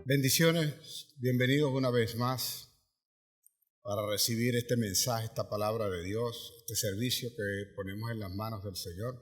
Bendiciones, bienvenidos una vez más para recibir este mensaje, esta palabra de Dios, este servicio que ponemos en las manos del Señor.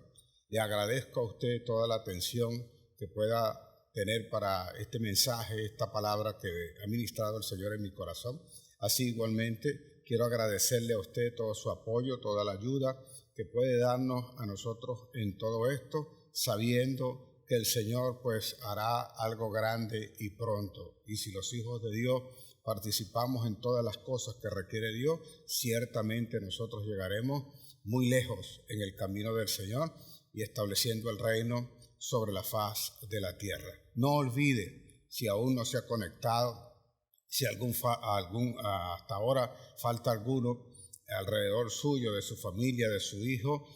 Le agradezco a usted toda la atención que pueda tener para este mensaje, esta palabra que ha ministrado el Señor en mi corazón. Así igualmente quiero agradecerle a usted todo su apoyo, toda la ayuda que puede darnos a nosotros en todo esto, sabiendo que el Señor pues hará algo grande y pronto. Y si los hijos de Dios participamos en todas las cosas que requiere Dios, ciertamente nosotros llegaremos muy lejos en el camino del Señor y estableciendo el reino sobre la faz de la tierra. No olvide, si aún no se ha conectado, si hasta ahora falta alguno alrededor suyo, de su familia, de su hijo,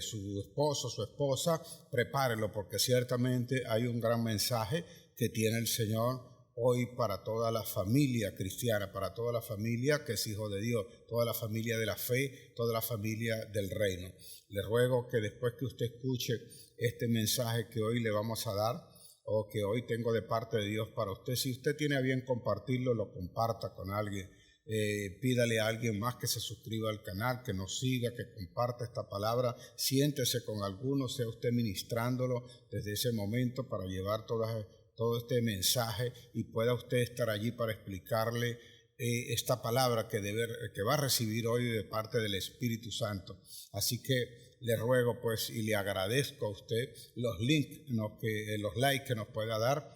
su esposo, su esposa, prepárelo, porque ciertamente hay un gran mensaje que tiene el Señor hoy para toda la familia cristiana, para toda la familia que es hijo de Dios, toda la familia de la fe, toda la familia del reino. Le ruego que después que usted escuche este mensaje que hoy le vamos a dar, o que hoy tengo de parte de Dios para usted, si usted tiene a bien compartirlo, lo comparta con alguien. Pídale a alguien más que se suscriba al canal, que nos siga, que comparta esta palabra. Siéntese con alguno, sea usted ministrándolo desde ese momento para llevar todo este mensaje y pueda usted estar allí para explicarle esta palabra que va a recibir hoy de parte del Espíritu Santo. Así que le ruego pues y le agradezco a usted los likes que nos pueda dar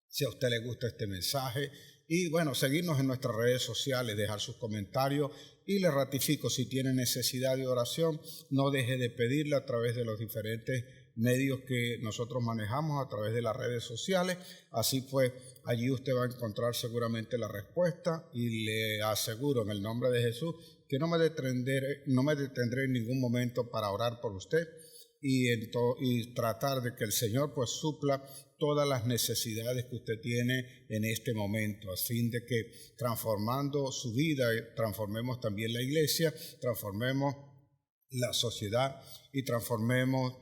si a usted le gusta este mensaje. Y bueno, seguirnos en nuestras redes sociales, dejar sus comentarios y le ratifico, si tiene necesidad de oración, no deje de pedirla a través de los diferentes medios que nosotros manejamos, a través de las redes sociales. Así pues, allí usted va a encontrar seguramente la respuesta y le aseguro en el nombre de Jesús que no me detendré en ningún momento para orar por usted y tratar de que el Señor pues supla todas las necesidades que usted tiene en este momento, a fin de que transformando su vida, transformemos también la iglesia, transformemos la sociedad y transformemos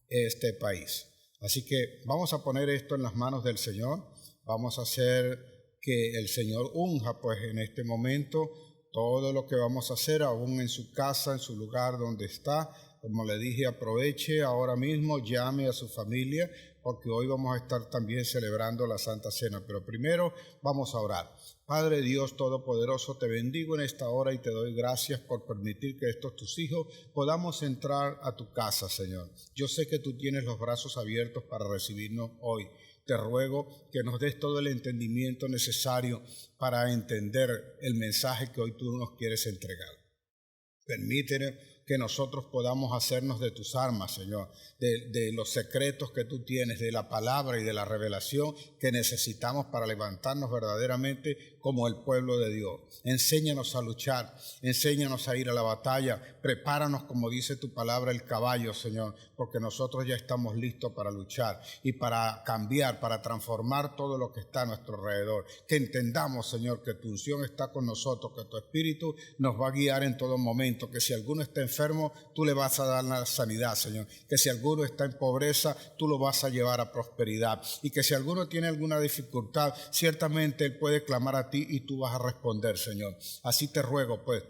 este país. Así que vamos a poner esto en las manos del Señor, vamos a hacer que el Señor unja pues en este momento todo lo que vamos a hacer, aún en su casa, en su lugar donde está. Como le dije, aproveche ahora mismo, llame a su familia, porque hoy vamos a estar también celebrando la Santa Cena. Pero primero vamos a orar. Padre Dios Todopoderoso, te bendigo en esta hora y te doy gracias por permitir que estos tus hijos podamos entrar a tu casa, Señor. Yo sé que tú tienes los brazos abiertos para recibirnos hoy. Te ruego que nos des todo el entendimiento necesario para entender el mensaje que hoy tú nos quieres entregar. Permíteme que nosotros podamos hacernos de tus armas, Señor, de los secretos que tú tienes, de la palabra y de la revelación que necesitamos para levantarnos verdaderamente como el pueblo de Dios. Enséñanos a luchar, enséñanos a ir a la batalla, prepáranos, como dice tu palabra, el caballo, Señor, porque nosotros ya estamos listos para luchar y para cambiar, para transformar todo lo que está a nuestro alrededor. Que entendamos, Señor, que tu unción está con nosotros, que tu Espíritu nos va a guiar en todo momento, que si alguno está enfermo, tú le vas a dar la sanidad, Señor, que si alguno está en pobreza, tú lo vas a llevar a prosperidad, y que si alguno tiene alguna dificultad, ciertamente él puede clamar a ti y tú vas a responder, Señor. Así te ruego, pues,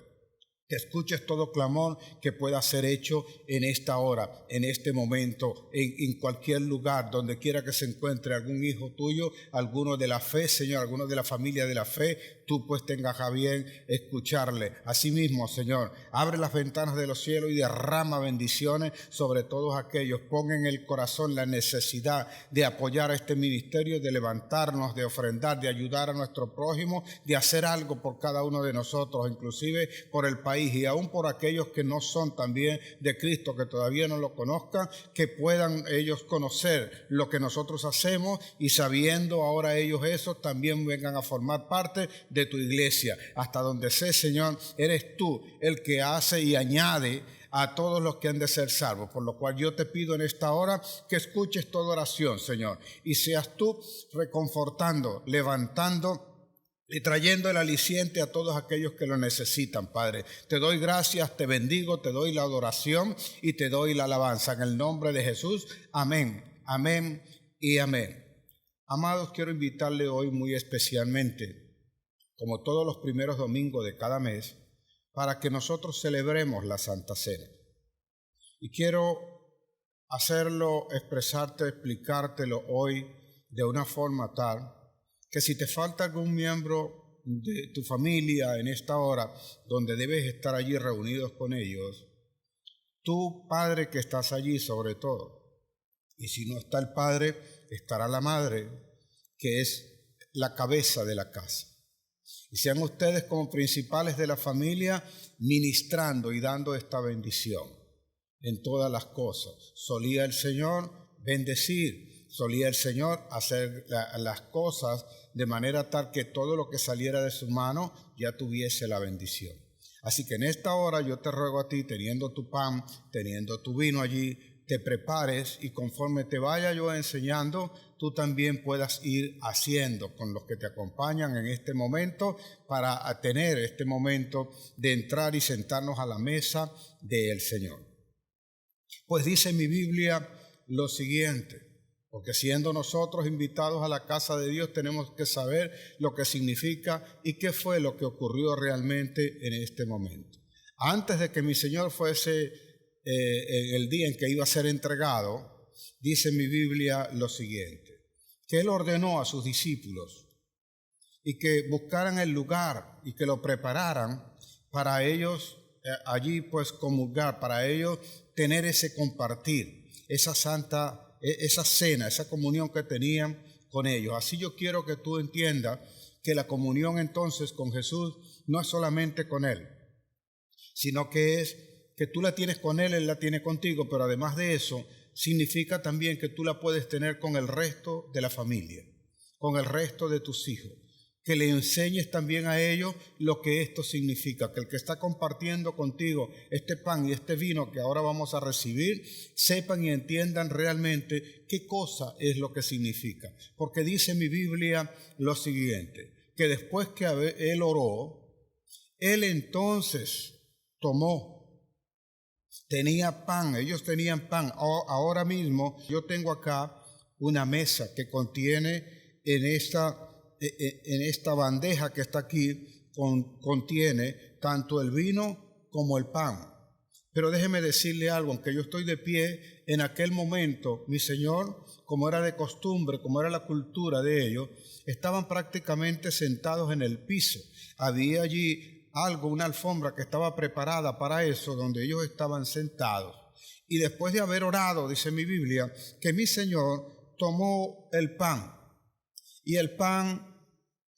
que escuches todo clamor que pueda ser hecho en esta hora, en este momento, en cualquier lugar, donde quiera que se encuentre algún hijo tuyo, alguno de la fe, Señor, alguno de la familia de la fe, tú pues tengas a bien escucharle. Asimismo, Señor, abre las ventanas de los cielos y derrama bendiciones sobre todos aquellos. Pon en el corazón la necesidad de apoyar a este ministerio, de levantarnos, de ofrendar, de ayudar a nuestro prójimo, de hacer algo por cada uno de nosotros, inclusive por el país y aún por aquellos que no son también de Cristo, que todavía no lo conozcan, que puedan ellos conocer lo que nosotros hacemos y sabiendo ahora ellos eso, también vengan a formar parte de tu iglesia. Hasta donde sé, Señor, eres tú el que hace y añade a todos los que han de ser salvos, por lo cual yo te pido en esta hora que escuches toda oración, Señor, y seas tú reconfortando, levantando y trayendo el aliciente a todos aquellos que lo necesitan, Padre. Te doy gracias, te bendigo, te doy la adoración y te doy la alabanza. En el nombre de Jesús, amén, amén y amén. Amados, quiero invitarle hoy muy especialmente, como todos los primeros domingos de cada mes, para que nosotros celebremos la Santa Cena. Y quiero hacerlo, expresarte, explicártelo hoy de una forma tal que si te falta algún miembro de tu familia en esta hora donde debes estar allí reunidos con ellos, tú, padre que estás allí sobre todo, y si no está el padre, estará la madre, que es la cabeza de la casa. Y sean ustedes como principales de la familia ministrando y dando esta bendición en todas las cosas. Solía el Señor bendecir, solía el Señor hacer las cosas de manera tal que todo lo que saliera de su mano ya tuviese la bendición. Así que en esta hora yo te ruego a ti, teniendo tu pan, teniendo tu vino allí, te prepares y conforme te vaya yo enseñando, tú también puedas ir haciendo con los que te acompañan en este momento para tener este momento de entrar y sentarnos a la mesa del Señor. Pues dice mi Biblia lo siguiente, porque siendo nosotros invitados a la casa de Dios tenemos que saber lo que significa y qué fue lo que ocurrió realmente en este momento. Antes de que mi Señor fuese el día en que iba a ser entregado, dice mi Biblia lo siguiente, que Él ordenó a sus discípulos y que buscaran el lugar y que lo prepararan para ellos allí pues comulgar, para ellos tener ese compartir, esa cena, esa comunión que tenían con ellos. Así yo quiero que tú entiendas que la comunión entonces con Jesús no es solamente con Él, sino que es que tú la tienes con Él la tiene contigo, pero además de eso, significa también que tú la puedes tener con el resto de la familia, con el resto de tus hijos, que le enseñes también a ellos lo que esto significa, que el que está compartiendo contigo este pan y este vino que ahora vamos a recibir, sepan y entiendan realmente qué cosa es lo que significa. Porque dice mi Biblia lo siguiente, que después que Él oró, Él entonces tenía pan, ellos tenían pan. Ahora mismo yo tengo acá una mesa que contiene en esta bandeja que está aquí, contiene tanto el vino como el pan. Pero déjeme decirle algo, aunque yo estoy de pie, en aquel momento mi Señor, como era de costumbre, como era la cultura de ellos, estaban prácticamente sentados en el piso. Había allí una alfombra que estaba preparada para eso, donde ellos estaban sentados. Y después de haber orado, dice mi Biblia, que mi Señor tomó el pan. Y el pan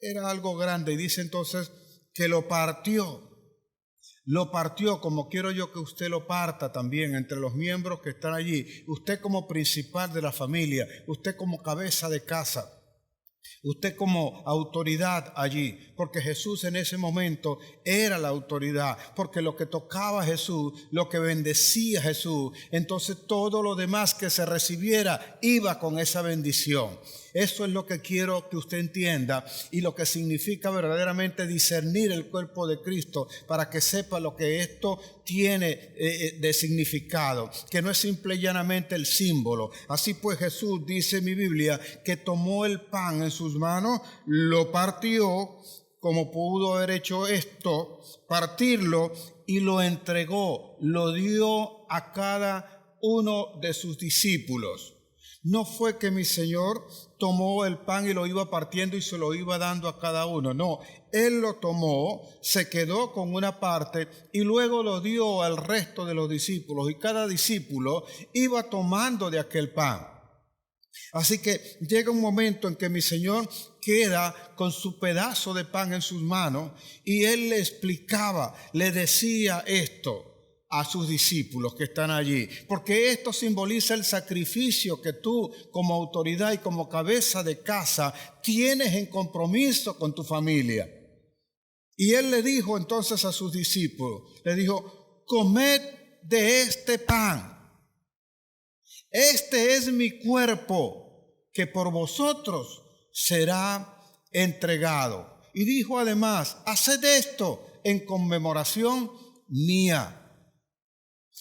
era algo grande y dice entonces que lo partió como quiero yo que usted lo parta también entre los miembros que están allí. Usted como principal de la familia, usted como cabeza de casa, usted como autoridad allí, porque Jesús en ese momento era la autoridad, porque lo que tocaba a Jesús, lo que bendecía a Jesús, entonces todo lo demás que se recibiera iba con esa bendición. Eso es lo que quiero que usted entienda y lo que significa verdaderamente discernir el cuerpo de Cristo para que sepa lo que esto tiene de significado, que no es simple y llanamente el símbolo. Así pues Jesús, dice mi Biblia, que tomó el pan en sus manos, lo partió como pudo haber hecho esto, partirlo y lo entregó, lo dio a cada uno de sus discípulos. No fue que mi Señor tomó el pan y lo iba partiendo y se lo iba dando a cada uno. No, Él lo tomó, se quedó con una parte y luego lo dio al resto de los discípulos. Y cada discípulo iba tomando de aquel pan. Así que llega un momento en que mi Señor queda con su pedazo de pan en sus manos y Él le explicaba, le decía esto a sus discípulos que están allí, porque esto simboliza el sacrificio que tú como autoridad y como cabeza de casa tienes en compromiso con tu familia. Y Él le dijo entonces a sus discípulos, le dijo, comed de este pan, este es mi cuerpo que por vosotros será entregado. Y dijo además, haced esto en conmemoración mía.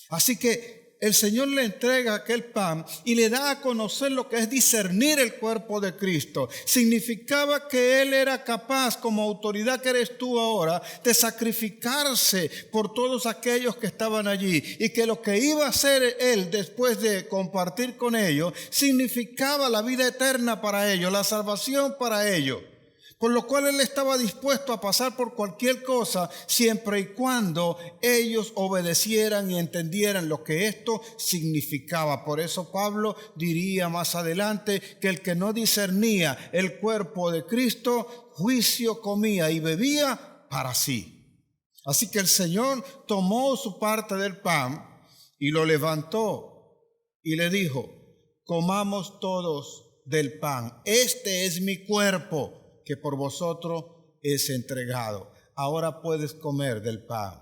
Así que el Señor le entrega aquel pan y le da a conocer lo que es discernir el cuerpo de Cristo. Significaba que Él era capaz, como autoridad que eres tú ahora, de sacrificarse por todos aquellos que estaban allí, y que lo que iba a hacer Él después de compartir con ellos significaba la vida eterna para ellos, la salvación para ellos. Por lo cual Él estaba dispuesto a pasar por cualquier cosa siempre y cuando ellos obedecieran y entendieran lo que esto significaba. Por eso Pablo diría más adelante que el que no discernía el cuerpo de Cristo, juicio comía y bebía para sí. Así que el Señor tomó su parte del pan y lo levantó y le dijo: comamos todos del pan. Este es mi cuerpo, que por vosotros es entregado. Ahora puedes comer del pan.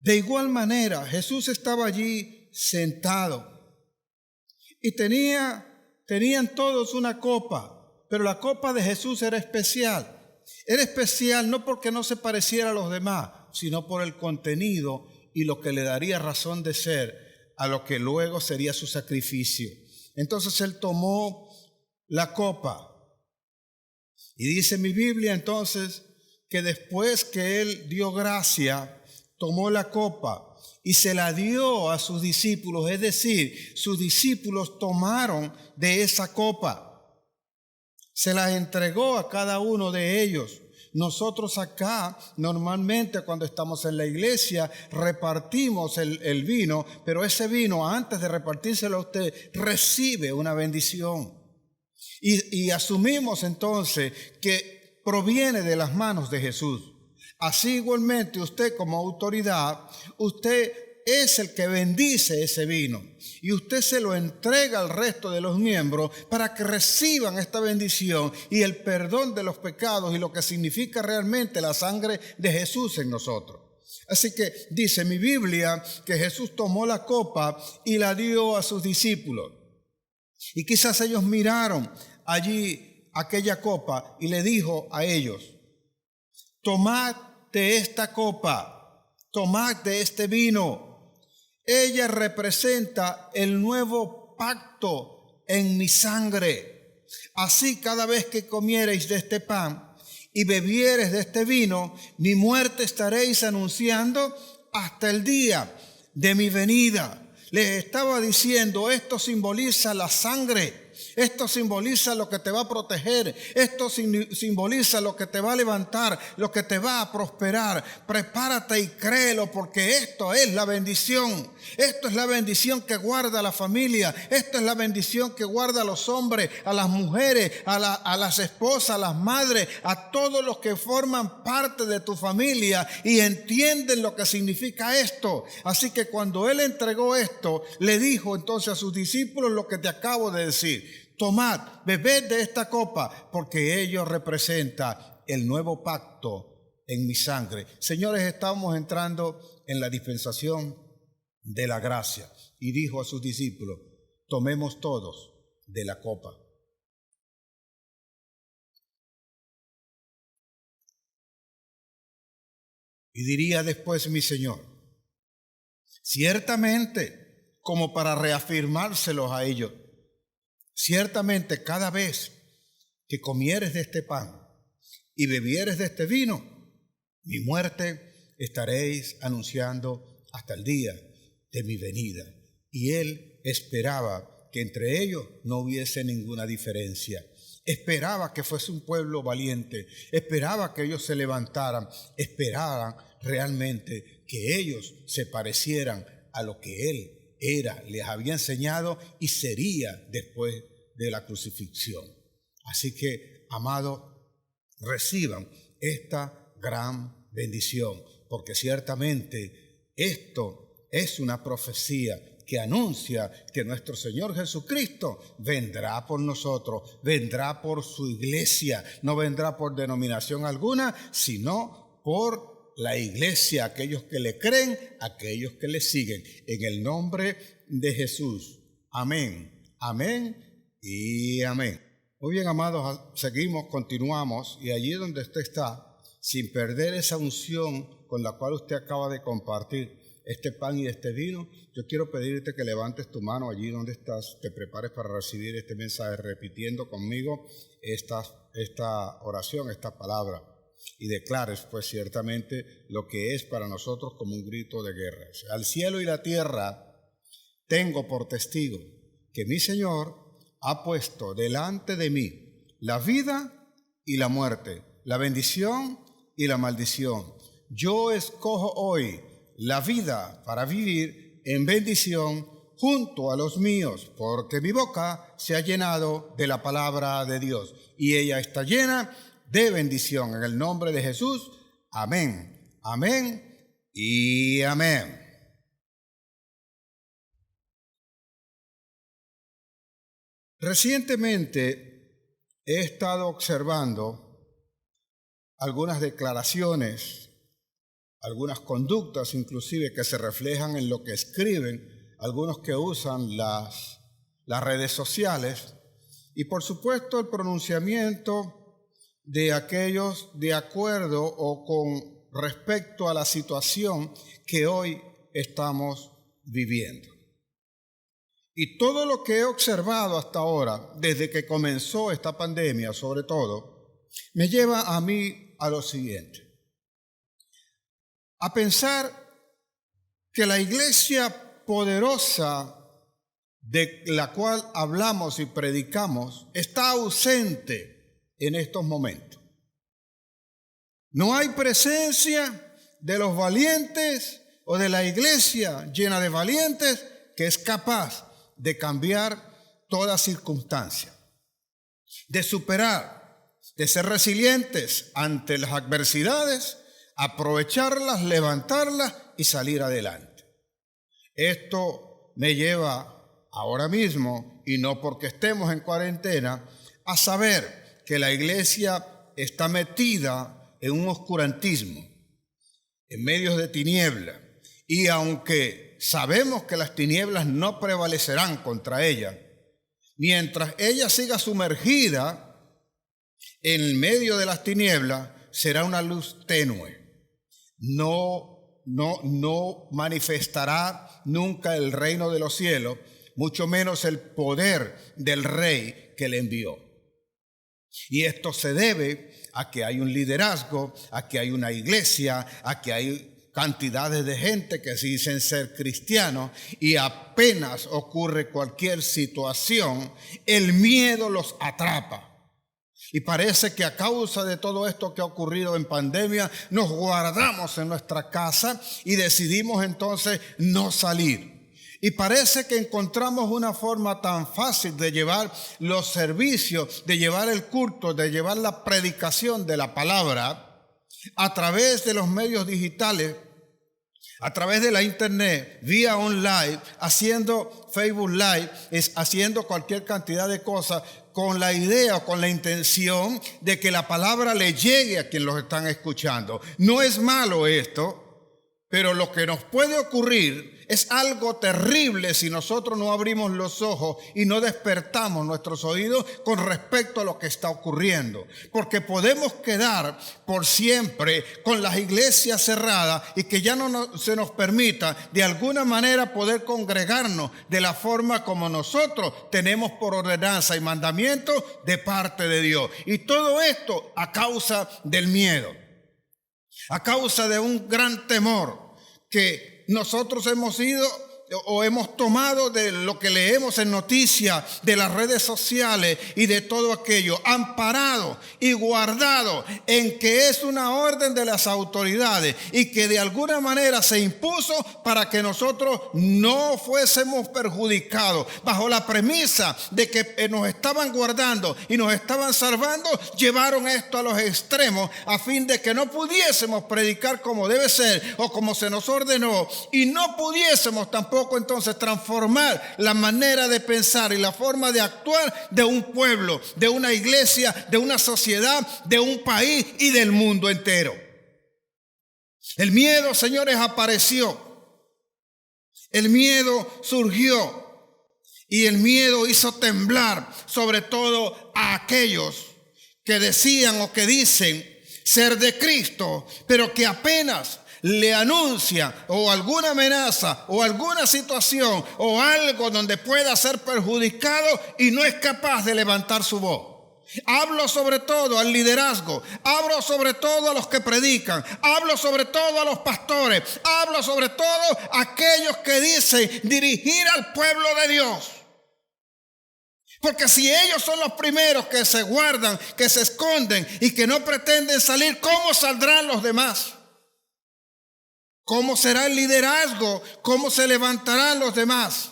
De igual manera, Jesús estaba allí sentado y tenían todos una copa, pero la copa de Jesús era especial. Era especial no porque no se pareciera a los demás, sino por el contenido y lo que le daría razón de ser a lo que luego sería su sacrificio. Entonces Él tomó la copa. Y dice mi Biblia entonces que después que Él dio gracia, tomó la copa y se la dio a sus discípulos. Es decir, sus discípulos tomaron de esa copa. Se la entregó a cada uno de ellos. Nosotros acá normalmente cuando estamos en la iglesia repartimos el vino, pero ese vino, antes de repartírselo a usted, recibe una bendición. Y asumimos entonces que proviene de las manos de Jesús. Así igualmente usted como autoridad, usted es el que bendice ese vino y usted se lo entrega al resto de los miembros para que reciban esta bendición y el perdón de los pecados y lo que significa realmente la sangre de Jesús en nosotros. Así que dice mi Biblia que Jesús tomó la copa y la dio a sus discípulos. Y quizás ellos miraron allí aquella copa y le dijo a ellos: tomad de esta copa, tomad de este vino. Ella representa el nuevo pacto en mi sangre. Así cada vez que comiereis de este pan y bebiereis de este vino, mi muerte estaréis anunciando hasta el día de mi venida. Les estaba diciendo, esto simboliza la sangre. Esto simboliza lo que te va a proteger. Esto simboliza lo que te va a levantar, lo que te va a prosperar. Prepárate y créelo, porque esto es la bendición. Esto es la bendición que guarda a la familia. Esto es la bendición que guarda a los hombres, a las mujeres, a las esposas, a las madres, a todos los que forman parte de tu familia y entienden lo que significa esto. Así que cuando Él entregó esto, le dijo entonces a sus discípulos lo que te acabo de decir: tomad, bebed de esta copa, porque ello representa el nuevo pacto en mi sangre. Señores, estamos entrando en la dispensación de la gracia. Y dijo a sus discípulos: tomemos todos de la copa. Y diría después mi Señor, ciertamente, como para reafirmárselos a ellos, ciertamente cada vez que comieres de este pan y bebieres de este vino, mi muerte estaréis anunciando hasta el día de mi venida. Y Él esperaba que entre ellos no hubiese ninguna diferencia. Esperaba que fuese un pueblo valiente, esperaba que ellos se levantaran, esperaban realmente que ellos se parecieran a lo que Él era, les había enseñado y sería después de la crucifixión. Así que, amados, reciban esta gran bendición, porque ciertamente esto es una profecía que anuncia que nuestro Señor Jesucristo vendrá por nosotros, vendrá por su iglesia, no vendrá por denominación alguna, sino por la iglesia, aquellos que le creen, aquellos que le siguen, en el nombre de Jesús. Amén, amén y amén. Muy bien, amados, seguimos, continuamos, y allí donde usted está, sin perder esa unción con la cual usted acaba de compartir este pan y este vino, yo quiero pedirte que levantes tu mano allí donde estás, te prepares para recibir este mensaje, repitiendo conmigo esta oración, esta palabra, y declares pues ciertamente lo que es para nosotros como un grito de guerra. O sea, al cielo y la tierra tengo por testigo que mi Señor ha puesto delante de mí la vida y la muerte, la bendición y la maldición. Yo escojo hoy la vida para vivir en bendición junto a los míos, porque mi boca se ha llenado de la palabra de Dios y ella está llena de bendición. En el nombre de Jesús, amén, amén y amén. Recientemente he estado observando algunas declaraciones, algunas conductas inclusive que se reflejan en lo que escriben algunos que usan las redes sociales y por supuesto el pronunciamiento de aquellos de acuerdo o con respecto a la situación que hoy estamos viviendo. Y todo lo que he observado hasta ahora, desde que comenzó esta pandemia sobre todo, me lleva a mí a lo siguiente. A pensar que la iglesia poderosa de la cual hablamos y predicamos está ausente en estos momentos. No hay presencia de los valientes o de la iglesia llena de valientes que es capaz de cambiar toda circunstancia, de superar, de ser resilientes ante las adversidades, aprovecharlas, levantarlas y salir adelante. Esto me lleva ahora mismo, y no porque estemos en cuarentena, a saber que la iglesia está metida en un oscurantismo, en medios de tiniebla, y aunque sabemos que las tinieblas no prevalecerán contra ella, mientras ella siga sumergida en medio de las tinieblas, será una luz tenue. No manifestará nunca el reino de los cielos, mucho menos el poder del Rey que le envió. Y esto se debe a que hay un liderazgo, a que hay una iglesia, a que hay cantidades de gente que se dicen ser cristianos y apenas ocurre cualquier situación, el miedo los atrapa. Y parece que a causa de todo esto que ha ocurrido en pandemia, nos guardamos en nuestra casa y decidimos entonces no salir. Y parece que encontramos una forma tan fácil de llevar los servicios, de llevar el culto, de llevar la predicación de la palabra a través de los medios digitales, a través de la internet, vía online, haciendo Facebook Live, haciendo cualquier cantidad de cosas con la idea o con la intención de que la palabra le llegue a quien los están escuchando. No es malo esto, pero lo que nos puede ocurrir es algo terrible si nosotros no abrimos los ojos y no despertamos nuestros oídos con respecto a lo que está ocurriendo. Porque podemos quedar por siempre con las iglesias cerradas y que ya no se nos permita de alguna manera poder congregarnos de la forma como nosotros tenemos por ordenanza y mandamiento de parte de Dios. Y todo esto a causa del miedo, a causa de un gran temor que nosotros hemos ido o hemos tomado de lo que leemos en noticias, de las redes sociales y de todo aquello, amparado y guardado en que es una orden de las autoridades y que de alguna manera se impuso para que nosotros no fuésemos perjudicados. Bajo la premisa de que nos estaban guardando y nos estaban salvando, llevaron esto a los extremos a fin de que no pudiésemos predicar como debe ser o como se nos ordenó y no pudiésemos tampoco entonces transformar la manera de pensar y la forma de actuar de un pueblo, de una iglesia, de una sociedad, de un país y del mundo entero. El miedo, señores, apareció. El miedo surgió y el miedo hizo temblar sobre todo a aquellos que decían o que dicen ser de Cristo, pero que apenas le anuncia o alguna amenaza o alguna situación o algo donde pueda ser perjudicado y no es capaz de levantar su voz. Hablo sobre todo al liderazgo, hablo sobre todo a los que predican, hablo sobre todo a los pastores, hablo sobre todo a aquellos que dicen dirigir al pueblo de Dios. Porque si ellos son los primeros que se guardan, que se esconden y que no pretenden salir, ¿cómo saldrán los demás? ¿Cómo será el liderazgo? ¿Cómo se levantarán los demás?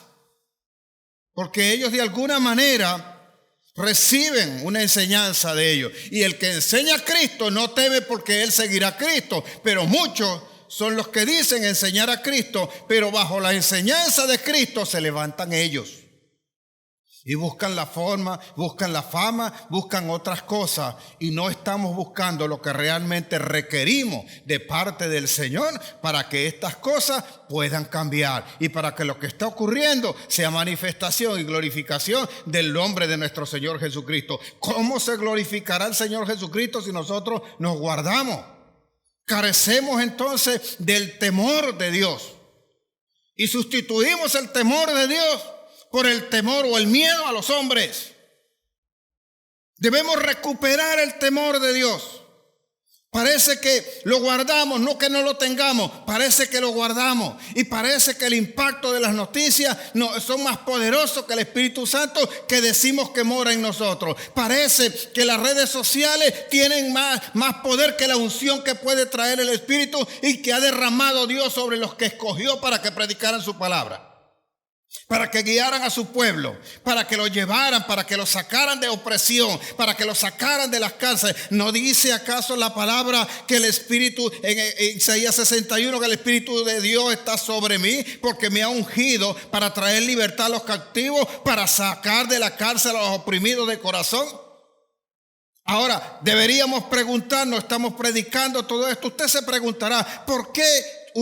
Porque ellos de alguna manera reciben una enseñanza de ellos. Y el que enseña a Cristo no teme porque él seguirá a Cristo. Pero muchos son los que dicen enseñar a Cristo, pero bajo la enseñanza de Cristo se levantan ellos. Y buscan la forma, buscan la fama, buscan otras cosas. Y no estamos buscando lo que realmente requerimos de parte del Señor para que estas cosas puedan cambiar. Y para que lo que está ocurriendo sea manifestación y glorificación del nombre de nuestro Señor Jesucristo. ¿Cómo se glorificará el Señor Jesucristo si nosotros nos guardamos? Carecemos entonces del temor de Dios. Y sustituimos el temor de Dios por el temor o el miedo a los hombres. Debemos recuperar el temor de Dios. Parece que lo guardamos, no que no lo tengamos, parece que lo guardamos. Y parece que el impacto de las noticias son más poderosos que el Espíritu Santo que decimos que mora en nosotros. Parece que las redes sociales tienen más poder que la unción que puede traer el Espíritu y que ha derramado Dios sobre los que escogió para que predicaran su palabra. Para que guiaran a su pueblo, para que lo llevaran, para que lo sacaran de opresión, para que lo sacaran de las cárceles. ¿No dice acaso la palabra que el Espíritu, en Isaías 61, que el Espíritu de Dios está sobre mí? Porque me ha ungido para traer libertad a los cautivos, para sacar de la cárcel a los oprimidos de corazón. Ahora, deberíamos preguntarnos, estamos predicando todo esto. Usted se preguntará, ¿por qué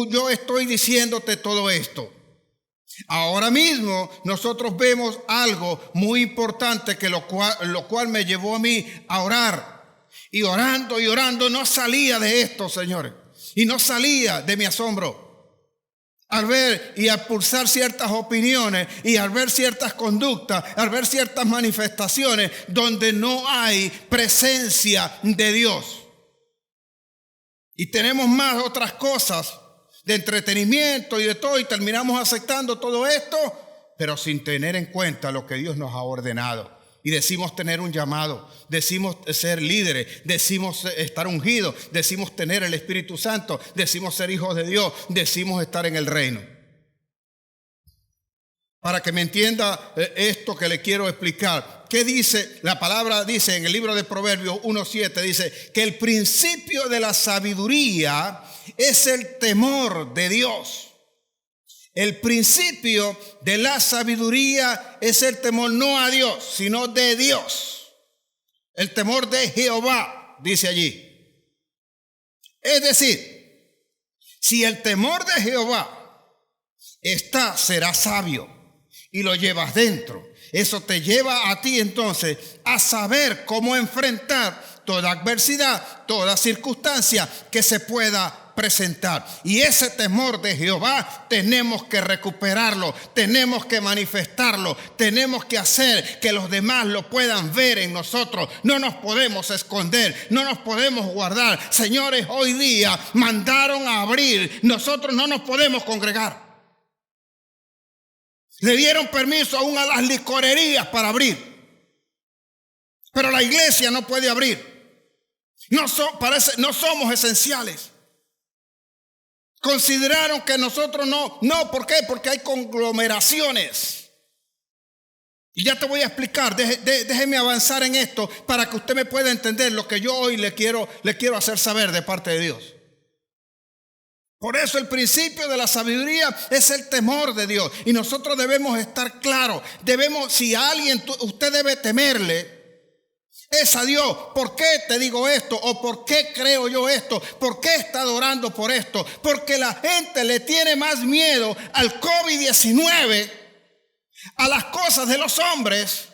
yo estoy diciéndote todo esto? Ahora mismo nosotros vemos algo muy importante que lo cual me llevó a mí a orar. Y orando no salía de esto, señores. Y no salía de mi asombro. Al ver y al pulsar ciertas opiniones y al ver ciertas conductas, al ver ciertas manifestaciones donde no hay presencia de Dios. Y tenemos más otras cosas de entretenimiento y de todo, y terminamos aceptando todo esto, pero sin tener en cuenta lo que Dios nos ha ordenado. Y decimos tener un llamado, decimos ser líderes, decimos estar ungidos, decimos tener el Espíritu Santo, decimos ser hijos de Dios, decimos estar en el reino. Para que me entienda esto que le quiero explicar. ¿Qué dice? La palabra dice en el libro de Proverbios 1:7, dice que el principio de la sabiduría es el temor de Dios. El principio de la sabiduría es el temor no a Dios, sino de Dios. El temor de Jehová, dice allí. Es decir, si el temor de Jehová está, serás sabio y lo llevas dentro. Eso te lleva a ti entonces a saber cómo enfrentar toda adversidad, toda circunstancia que se pueda presentar. Y ese temor de Jehová tenemos que recuperarlo, tenemos que manifestarlo, tenemos que hacer que los demás lo puedan ver en nosotros. No nos podemos esconder, no nos podemos guardar. Señores, hoy día mandaron a abrir, nosotros no nos podemos congregar. Le dieron permiso aún a las licorerías para abrir, pero la iglesia no puede abrir. No somos esenciales. Consideraron que nosotros no, ¿por qué? Porque hay conglomeraciones. Y ya te voy a explicar, déjeme avanzar en esto para que usted me pueda entender lo que yo hoy le quiero hacer saber de parte de Dios. Por eso el principio de la sabiduría es el temor de Dios. Y nosotros debemos estar claros. Si a alguien usted debe temerle, es a Dios. ¿Por qué te digo esto? ¿O por qué creo yo esto? ¿Por qué he estado orando por esto? Porque la gente le tiene más miedo al COVID-19, a las cosas de los hombres,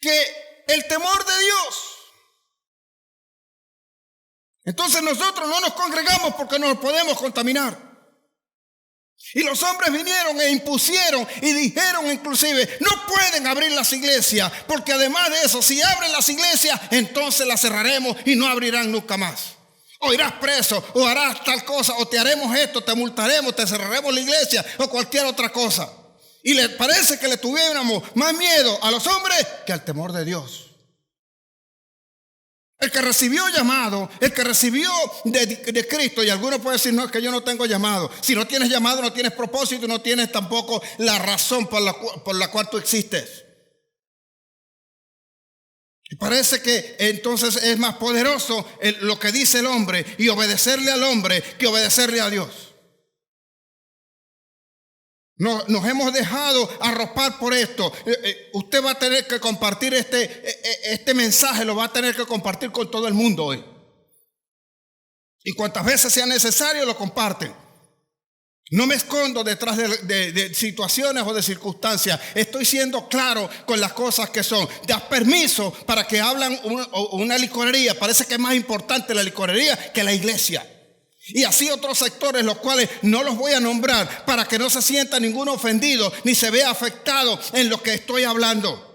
que el temor de Dios. Entonces nosotros no nos congregamos porque nos podemos contaminar. Y los hombres vinieron e impusieron y dijeron inclusive, no pueden abrir las iglesias, porque además de eso, si abren las iglesias, entonces las cerraremos y no abrirán nunca más. O irás preso, o harás tal cosa, o te haremos esto, te multaremos, te cerraremos la iglesia, o cualquier otra cosa. Y les parece que le tuviéramos más miedo a los hombres que al temor de Dios. El que recibió llamado, el que recibió de Cristo, y algunos pueden decir, no, es que yo no tengo llamado. Si no tienes llamado, no tienes propósito, no tienes tampoco la razón por la cual tú existes. Y parece que entonces es más poderoso lo que dice el hombre y obedecerle al hombre que obedecerle a Dios. Nos hemos dejado arropar por esto. Usted va a tener que compartir este mensaje, lo va a tener que compartir con todo el mundo hoy. Y cuantas veces sea necesario, lo comparten. No me escondo detrás de situaciones o de circunstancias. Estoy siendo claro con las cosas que son. Das permiso para que hablan una licorería. Parece que es más importante la licorería que la iglesia. Y así otros sectores, los cuales no los voy a nombrar, para que no se sienta ninguno ofendido ni se vea afectado en lo que estoy hablando.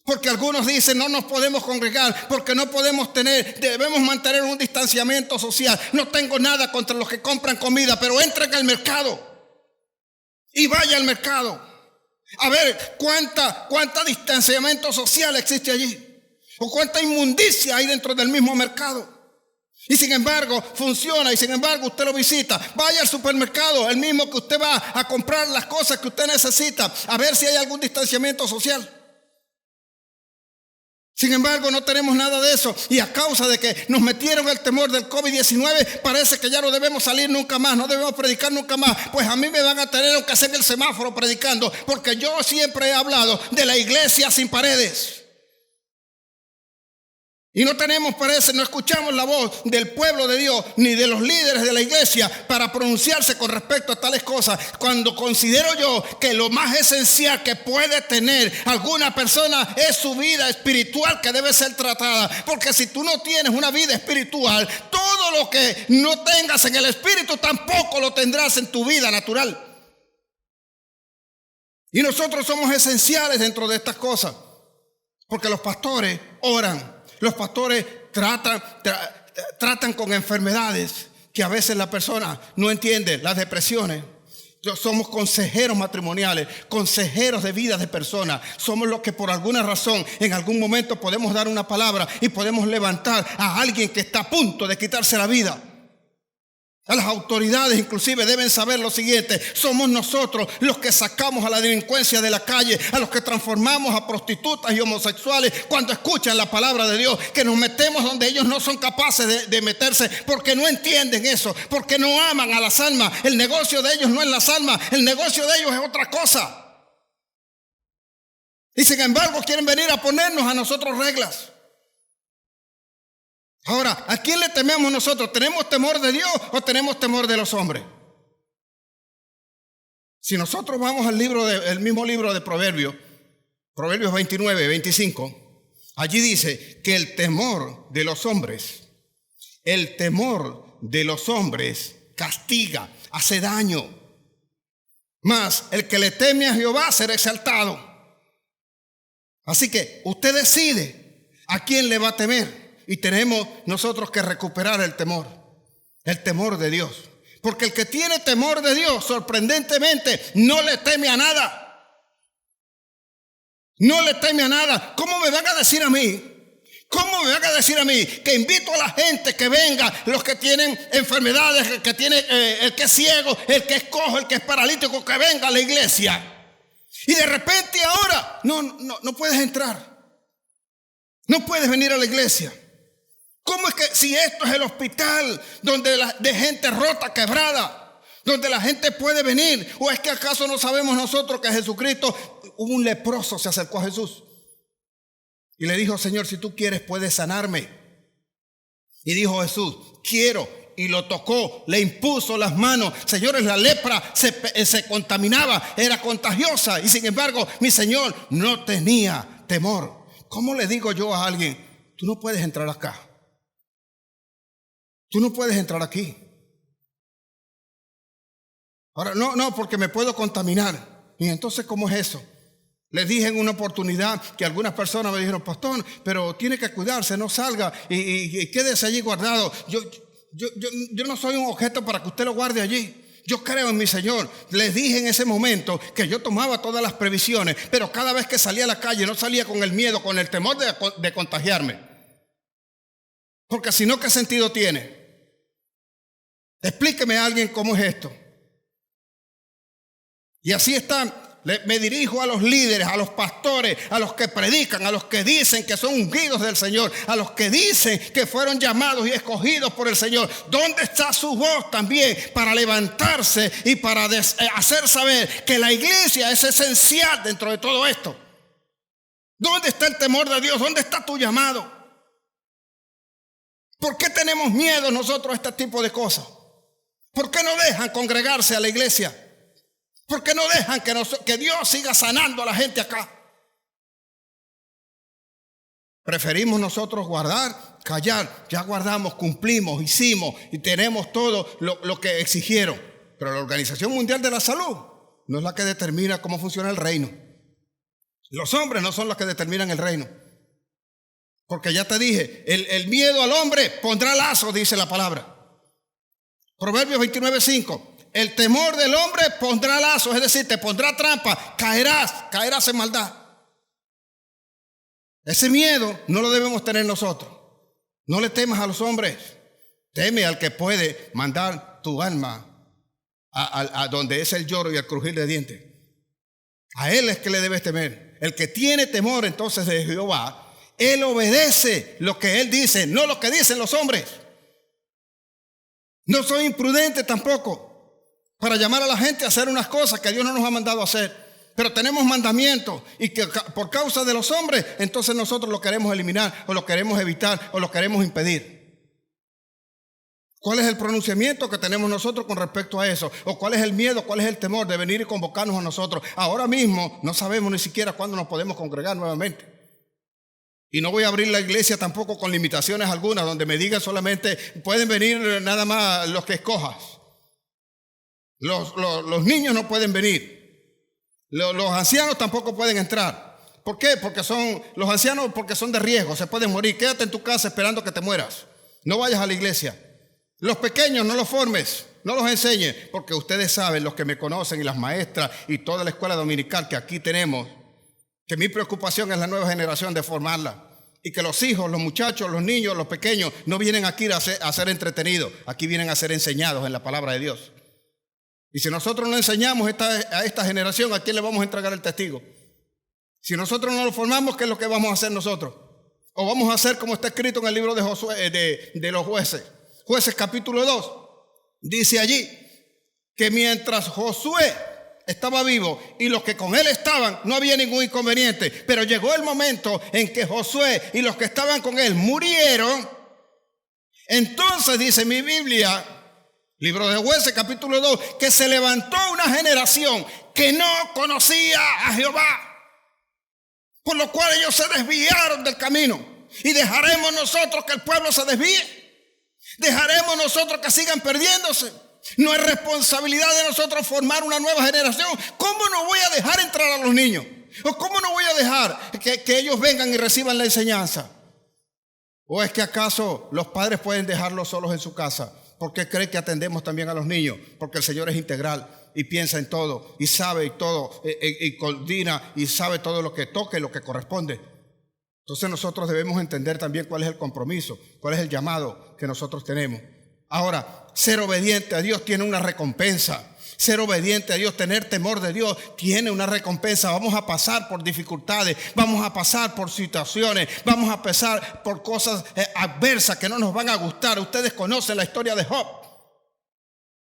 Porque algunos dicen, no nos podemos congregar porque no podemos debemos mantener un distanciamiento social. No tengo nada contra los que compran comida, pero entren al mercado y vaya al mercado a ver cuánta distanciamiento social existe allí, o cuánta inmundicia hay dentro del mismo mercado. Y sin embargo funciona, y sin embargo usted lo visita. Vaya al supermercado, el mismo que usted va a comprar las cosas que usted necesita, a ver si hay algún distanciamiento social. Sin embargo no tenemos nada de eso, y a causa de que nos metieron el temor del COVID-19, parece que ya no debemos salir nunca más, no debemos predicar nunca más. Pues a mí me van a tener que hacer el semáforo predicando, porque yo siempre he hablado de la iglesia sin paredes. Y no escuchamos la voz del pueblo de Dios ni de los líderes de la iglesia para pronunciarse con respecto a tales cosas. Cuando considero yo que lo más esencial que puede tener alguna persona es su vida espiritual, que debe ser tratada. Porque si tú no tienes una vida espiritual, todo lo que no tengas en el espíritu tampoco lo tendrás en tu vida natural. Y nosotros somos esenciales dentro de estas cosas, porque los pastores oran. Los pastores tratan con enfermedades que a veces la persona no entiende, las depresiones. Somos consejeros matrimoniales, consejeros de vida de personas. Somos los que por alguna razón en algún momento podemos dar una palabra y podemos levantar a alguien que está a punto de quitarse la vida. A las autoridades inclusive deben saber lo siguiente: somos nosotros los que sacamos a la delincuencia de la calle, a los que transformamos a prostitutas y homosexuales cuando escuchan la palabra de Dios, que nos metemos donde ellos no son capaces de meterse, porque no entienden eso, porque no aman a las almas. El negocio de ellos no es las almas, el negocio de ellos es otra cosa. Y sin embargo quieren venir a ponernos a nosotros reglas. Ahora, ¿a quién le tememos nosotros? ¿Tenemos temor de Dios o tenemos temor de los hombres? Si nosotros vamos al mismo libro de Proverbios 29, 25, allí dice que el temor de los hombres castiga, hace daño. Mas el que le teme a Jehová será exaltado. Así que usted decide a quién le va a temer. Y tenemos nosotros que recuperar el temor de Dios. Porque el que tiene temor de Dios, sorprendentemente, no le teme a nada. No le teme a nada. ¿Cómo me van a decir a mí? ¿Cómo me van a decir a mí que invito a la gente que venga, los que tienen enfermedades, el que es ciego, el que es cojo, el que es paralítico, que venga a la iglesia? Y de repente ahora no puedes entrar. No puedes venir a la iglesia. ¿Cómo es que si esto es el hospital de gente rota, quebrada, donde la gente puede venir? ¿O es que acaso no sabemos nosotros que Jesucristo, un leproso se acercó a Jesús y le dijo: Señor, si tú quieres puedes sanarme? Y dijo Jesús: quiero. Y lo tocó, le impuso las manos. Señores, la lepra se contaminaba, era contagiosa, y sin embargo mi Señor no tenía temor. ¿Cómo le digo yo a alguien: tú no puedes entrar acá? Tú no puedes entrar aquí. Ahora, no, porque me puedo contaminar. Y entonces, ¿cómo es eso? Les dije en una oportunidad que algunas personas me dijeron, pastor, pero tiene que cuidarse, no salga y quédese allí guardado. Yo no soy un objeto para que usted lo guarde allí. Yo creo en mi Señor. Les dije en ese momento que yo tomaba todas las previsiones, pero cada vez que salía a la calle no salía con el miedo, con el temor de contagiarme. Porque si no, ¿qué sentido tiene? Explíqueme a alguien cómo es esto. Y así está. Me dirijo a los líderes, a los pastores, a los que predican, a los que dicen que son ungidos del Señor, a los que dicen que fueron llamados y escogidos por el Señor. ¿Dónde está su voz también para levantarse y para hacer saber que la iglesia es esencial dentro de todo esto? ¿Dónde está el temor de Dios? ¿Dónde está tu llamado? ¿Por qué tenemos miedo nosotros a este tipo de cosas? ¿Por qué no dejan congregarse a la iglesia? ¿Por qué no dejan que Dios siga sanando a la gente acá? Preferimos nosotros guardar, callar. Ya guardamos, cumplimos, hicimos y tenemos todo lo que exigieron. Pero la Organización Mundial de la Salud no es la que determina cómo funciona el reino. Los hombres no son los que determinan el reino. Porque ya te dije, el miedo al hombre pondrá lazo, dice la palabra. Proverbios 29:5. El temor del hombre pondrá lazos, es decir, te pondrá trampa, caerás en maldad. Ese miedo no lo debemos tener nosotros. No le temas a los hombres, teme al que puede mandar tu alma a donde es el lloro y el crujir de dientes. A él es que le debes temer. El que tiene temor entonces de Jehová, él obedece lo que él dice, no lo que dicen los hombres. No soy imprudente tampoco para llamar a la gente a hacer unas cosas que Dios no nos ha mandado a hacer. Pero tenemos mandamientos y que por causa de los hombres, entonces nosotros lo queremos eliminar o lo queremos evitar o lo queremos impedir. ¿Cuál es el pronunciamiento que tenemos nosotros con respecto a eso? ¿O cuál es el miedo, cuál es el temor de venir y convocarnos a nosotros? Ahora mismo no sabemos ni siquiera cuándo nos podemos congregar nuevamente. Y no voy a abrir la iglesia tampoco con limitaciones algunas, donde me digan solamente pueden venir nada más los que escojas. Los niños no pueden venir. Los ancianos tampoco pueden entrar. ¿Por qué? Porque los ancianos porque son de riesgo, se pueden morir. Quédate en tu casa esperando que te mueras. No vayas a la iglesia. Los pequeños no los formes, no los enseñes, porque ustedes saben, los que me conocen y las maestras y toda la escuela dominical que aquí tenemos, que mi preocupación es la nueva generación de formarla. Y que los hijos, los muchachos, los niños, los pequeños no vienen aquí a ser entretenidos, aquí vienen a ser enseñados en la palabra de Dios. Y si nosotros no enseñamos a esta generación, ¿a quién le vamos a entregar el testigo? Si nosotros no lo formamos, ¿qué es lo que vamos a hacer nosotros? O vamos a hacer como está escrito en el libro de Josué, de los jueces. Jueces capítulo 2. Dice allí que mientras Josué estaba vivo y los que con él estaban, no había ningún inconveniente. Pero llegó el momento en que Josué y los que estaban con él murieron. Entonces dice mi Biblia, libro de Jueces capítulo 2, que se levantó una generación que no conocía a Jehová, por lo cual ellos se desviaron del camino. Y dejaremos nosotros que el pueblo se desvíe, dejaremos nosotros que sigan perdiéndose. No es responsabilidad de nosotros formar una nueva generación. ¿Cómo no voy a dejar entrar a los niños? ¿O cómo no voy a dejar que ellos vengan y reciban la enseñanza? ¿O es que acaso los padres pueden dejarlos solos en su casa? ¿Por qué cree que atendemos también a los niños? Porque el Señor es integral y piensa en todo y sabe todo y coordina y sabe todo lo que toca y lo que corresponde. Entonces nosotros debemos entender también cuál es el compromiso, cuál es el llamado que nosotros tenemos. Ahora, ser obediente a Dios tiene una recompensa. Ser obediente a Dios, tener temor de Dios tiene una recompensa. Vamos a pasar por dificultades, vamos a pasar por situaciones, vamos a pasar por cosas adversas que no nos van a gustar. Ustedes conocen la historia de Job.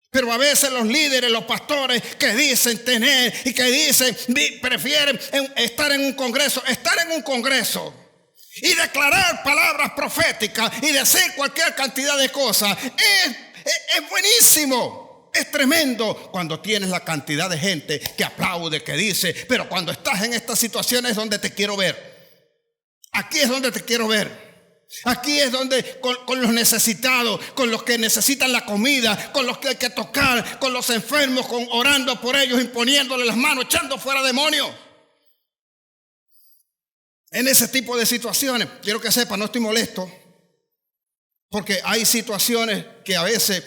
Pero a veces los líderes, los pastores que dicen tener y que dicen prefieren estar en un congreso y declarar palabras proféticas y decir cualquier cantidad de cosas. Es buenísimo, es tremendo cuando tienes la cantidad de gente que aplaude, que dice, pero cuando estás en estas situaciones es donde te quiero ver. Aquí es donde te quiero ver. Aquí es donde con los necesitados, con los que necesitan la comida, con los que hay que tocar, con los enfermos, orando por ellos, imponiéndole las manos, echando fuera demonios. En ese tipo de situaciones, quiero que sepa, no estoy molesto, porque hay situaciones que a veces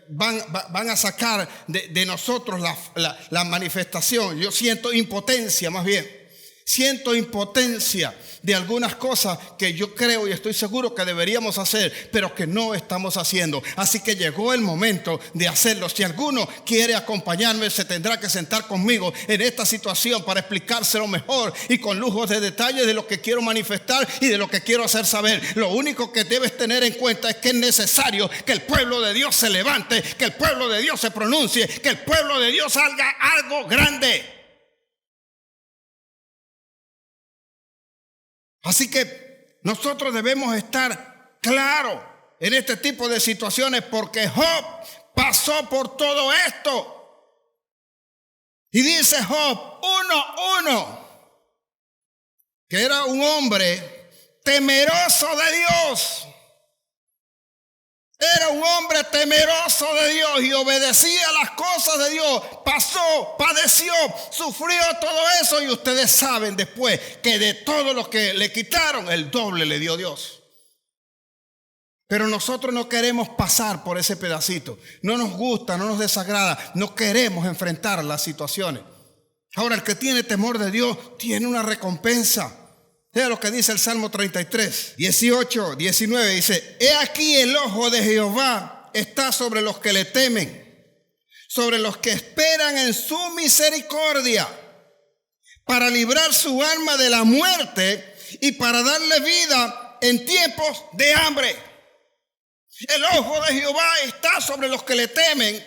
van a sacar de nosotros la manifestación. Yo siento impotencia, más bien. Siento impotencia de algunas cosas que yo creo y estoy seguro que deberíamos hacer, pero que no estamos haciendo. Así que llegó el momento de hacerlo. Si alguno quiere acompañarme, se tendrá que sentar conmigo en esta situación para explicárselo mejor y con lujos de detalle de lo que quiero manifestar y de lo que quiero hacer saber. Lo único que debes tener en cuenta es que es necesario que el pueblo de Dios se levante, que el pueblo de Dios se pronuncie, que el pueblo de Dios haga algo grande. Así que nosotros debemos estar claros en este tipo de situaciones porque Job pasó por todo esto. Y dice Job 1:1 que era un hombre temeroso de Dios. Era un hombre temeroso de Dios y obedecía las cosas de Dios. Pasó, padeció, sufrió todo eso. Y ustedes saben después que de todo lo que le quitaron, el doble le dio Dios. Pero nosotros no queremos pasar por ese pedacito. No nos gusta, no nos desagrada. No queremos enfrentar las situaciones. Ahora, el que tiene temor de Dios tiene una recompensa. Vea lo que dice el Salmo 33, 18, 19. Dice: he aquí el ojo de Jehová está sobre los que le temen, sobre los que esperan en su misericordia, para librar su alma de la muerte y para darle vida en tiempos de hambre. El ojo de Jehová está sobre los que le temen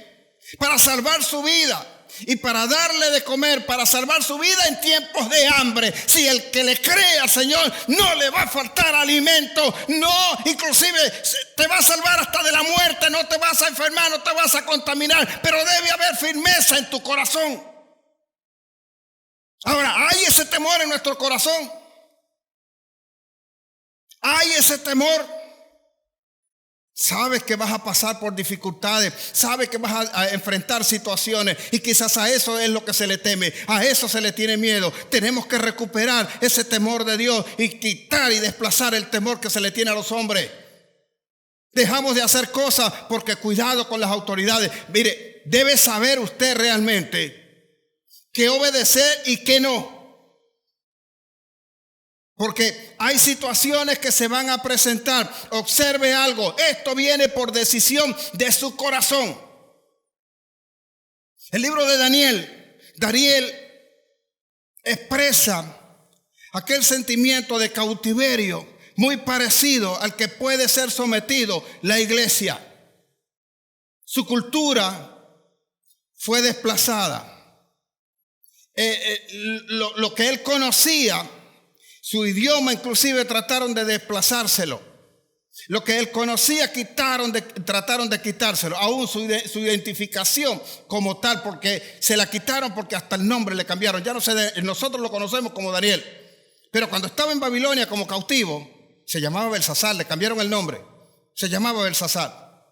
para salvar su vida. Y para darle de comer, para salvar su vida en tiempos de hambre. Si el que le cree al Señor, no le va a faltar alimento. No, inclusive te va a salvar hasta de la muerte. No te vas a enfermar, no te vas a contaminar. Pero debe haber firmeza en tu corazón. Ahora, ¿hay ese temor en nuestro corazón? ¿Hay ese temor? Sabes que vas a pasar por dificultades, sabes que vas a enfrentar situaciones y quizás a eso es lo que se le teme, a eso se le tiene miedo. Tenemos que recuperar ese temor de Dios y quitar y desplazar el temor que se le tiene a los hombres. Dejamos de hacer cosas porque cuidado con las autoridades. Mire, debe saber usted realmente qué obedecer y qué no. Porque hay situaciones que se van a presentar. Observe algo. Esto viene por decisión de su corazón. El libro de Daniel expresa aquel sentimiento de cautiverio muy parecido al que puede ser sometido la iglesia. Su cultura fue desplazada. Lo que él conocía, su idioma inclusive trataron de desplazárselo. Lo que él conocía trataron de quitárselo. Aún su identificación como tal, porque se la quitaron porque hasta el nombre le cambiaron. Ya no sé, nosotros lo conocemos como Daniel. Pero cuando estaba en Babilonia como cautivo, se llamaba Belsasar, le cambiaron el nombre. Se llamaba Belsasar.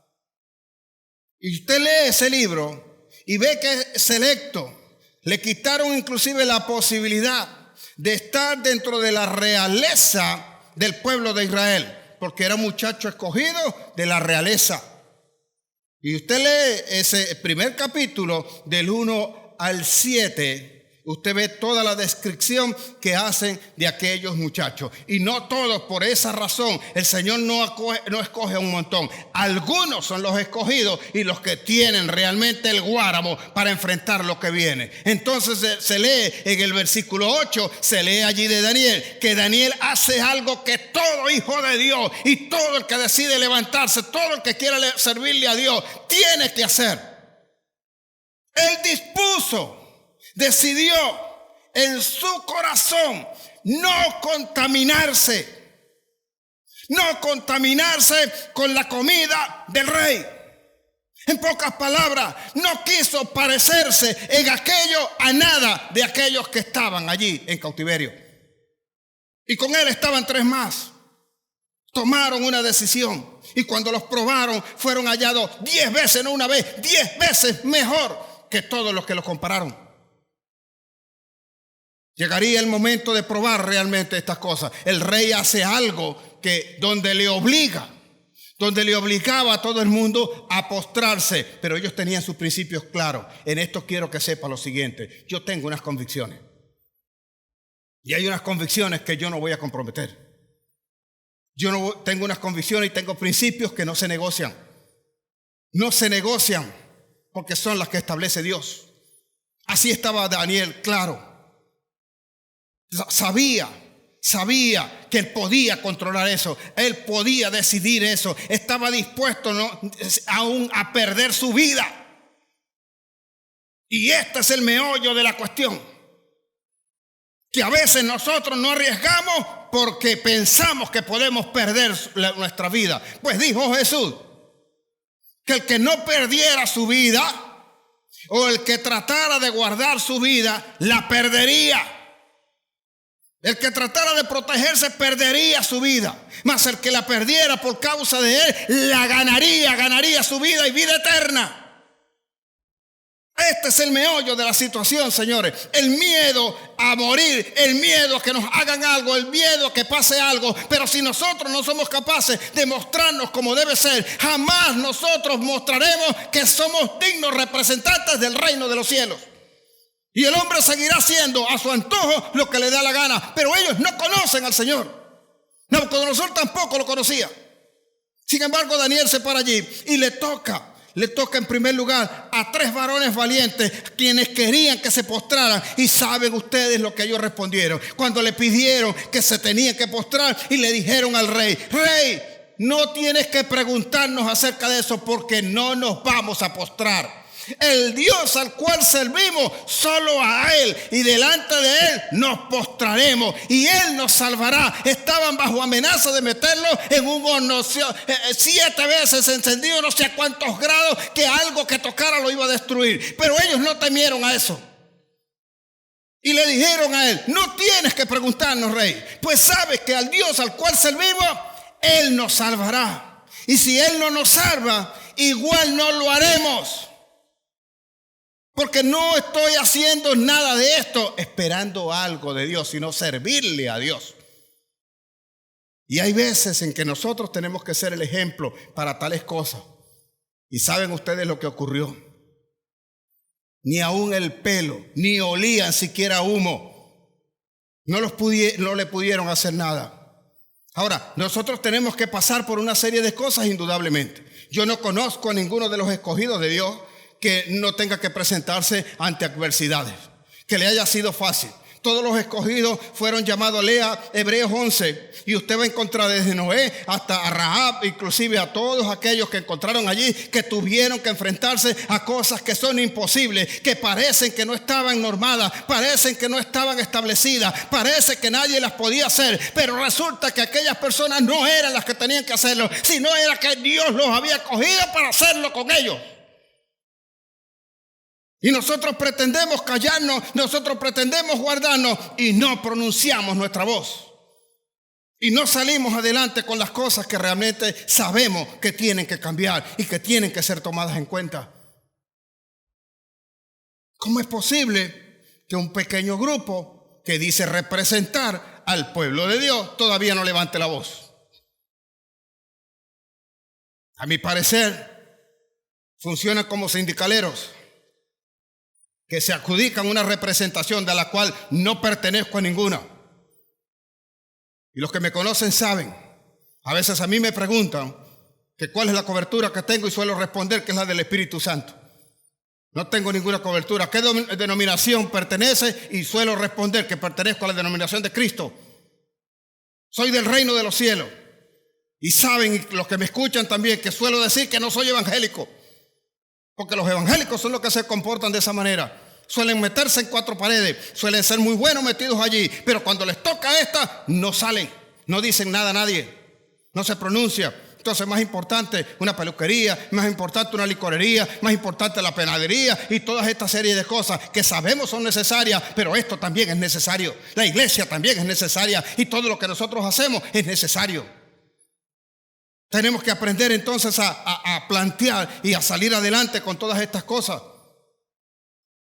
Y usted lee ese libro y ve que es selecto. Le quitaron inclusive la posibilidad de estar dentro de la realeza del pueblo de Israel, porque era un muchacho escogido de la realeza. Y usted lee ese primer capítulo del 1 al 7, usted ve toda la descripción que hacen de aquellos muchachos. Y no todos, por esa razón, el Señor no escoge a un montón. Algunos son los escogidos y los que tienen realmente el guáramo para enfrentar lo que viene. Entonces se lee en el versículo 8, se lee allí de Daniel, que Daniel hace algo que todo hijo de Dios y todo el que decide levantarse, todo el que quiera servirle a Dios, tiene que hacer. Él decidió en su corazón no contaminarse con la comida del rey. En pocas palabras, no quiso parecerse en aquello a nada de aquellos que estaban allí en cautiverio. Y con él estaban 3 más. Tomaron una decisión y cuando los probaron fueron hallados 10 veces, no una vez, 10 veces mejor que todos los que los compararon. Llegaría el momento de probar realmente estas cosas. El rey hace algo donde le obligaba a todo el mundo a postrarse, pero ellos tenían sus principios claros. En esto quiero que sepa lo siguiente: yo tengo unas convicciones y hay unas convicciones que yo no voy a comprometer. Tengo unas convicciones y tengo principios que no se negocian. No se negocian porque son las que establece Dios. Así estaba Daniel, claro. Sabía que él podía controlar eso. Él podía decidir eso. Estaba dispuesto aún a perder su vida. Y este es el meollo de la cuestión. Que a veces nosotros no arriesgamos porque pensamos que podemos perder nuestra vida. Pues dijo Jesús que el que no perdiera su vida o el que tratara de guardar su vida, la perdería. El que tratara de protegerse perdería su vida, mas el que la perdiera por causa de él, la ganaría su vida y vida eterna. Este es el meollo de la situación, señores. El miedo a morir, el miedo a que nos hagan algo, el miedo a que pase algo. Pero si nosotros no somos capaces de mostrarnos como debe ser, jamás nosotros mostraremos que somos dignos representantes del reino de los cielos. Y el hombre seguirá haciendo a su antojo lo que le da la gana. Pero ellos no conocen al Señor. Nabucodonosor tampoco lo conocía. Sin embargo, Daniel se para allí y le toca en primer lugar a 3 varones valientes, quienes querían que se postraran. Y saben ustedes lo que ellos respondieron cuando le pidieron que se tenían que postrar y le dijeron al rey: rey, no tienes que preguntarnos acerca de eso porque no nos vamos a postrar. El Dios al cual servimos, solo a Él y delante de Él nos postraremos y Él nos salvará. Estaban bajo amenaza de meterlo en un horno 7 veces encendido, no sé a cuántos grados, que algo que tocara lo iba a destruir. Pero ellos no temieron a eso y le dijeron a Él: no tienes que preguntarnos, rey, pues sabes que al Dios al cual servimos, Él nos salvará. Y si Él no nos salva, igual no lo haremos. Porque no estoy haciendo nada de esto esperando algo de Dios, sino servirle a Dios. Y hay veces en que nosotros tenemos que ser el ejemplo para tales cosas. Y saben ustedes lo que ocurrió. Ni aún el pelo, ni olían siquiera humo. No le pudieron hacer nada. Ahora, nosotros tenemos que pasar por una serie de cosas indudablemente. Yo no conozco a ninguno de los escogidos de Dios que no tenga que presentarse ante adversidades, que le haya sido fácil. Todos los escogidos fueron llamados. Lea Hebreos 11 y usted va a encontrar desde Noé hasta a Rahab, inclusive a todos aquellos que encontraron allí, que tuvieron que enfrentarse a cosas que son imposibles, que parecen que no estaban normadas, parecen que no estaban establecidas, parece que nadie las podía hacer, pero resulta que aquellas personas no eran las que tenían que hacerlo, sino era que Dios los había escogido para hacerlo con ellos. Y nosotros pretendemos callarnos, nosotros pretendemos guardarnos y no pronunciamos nuestra voz. Y no salimos adelante con las cosas que realmente sabemos que tienen que cambiar y que tienen que ser tomadas en cuenta. ¿Cómo es posible que un pequeño grupo que dice representar al pueblo de Dios todavía no levante la voz? A mi parecer, funcionan como sindicaleros que se adjudican una representación de la cual no pertenezco a ninguna. Y los que me conocen saben, a veces a mí me preguntan que cuál es la cobertura que tengo y suelo responder que es la del Espíritu Santo. No tengo ninguna cobertura. ¿A qué denominación pertenece? Y suelo responder que pertenezco a la denominación de Cristo. Soy del reino de los cielos. Y saben los que me escuchan también que suelo decir que no soy evangélico. Porque los evangélicos son los que se comportan de esa manera. Suelen meterse en 4 paredes, suelen ser muy buenos metidos allí, pero cuando les toca esta, no salen, no dicen nada a nadie, no se pronuncia. Entonces, más importante una peluquería, más importante una licorería, más importante la panadería y todas esta serie de cosas que sabemos son necesarias, pero esto también es necesario. La iglesia también es necesaria y todo lo que nosotros hacemos es necesario. Tenemos que aprender entonces a plantear y a salir adelante con todas estas cosas.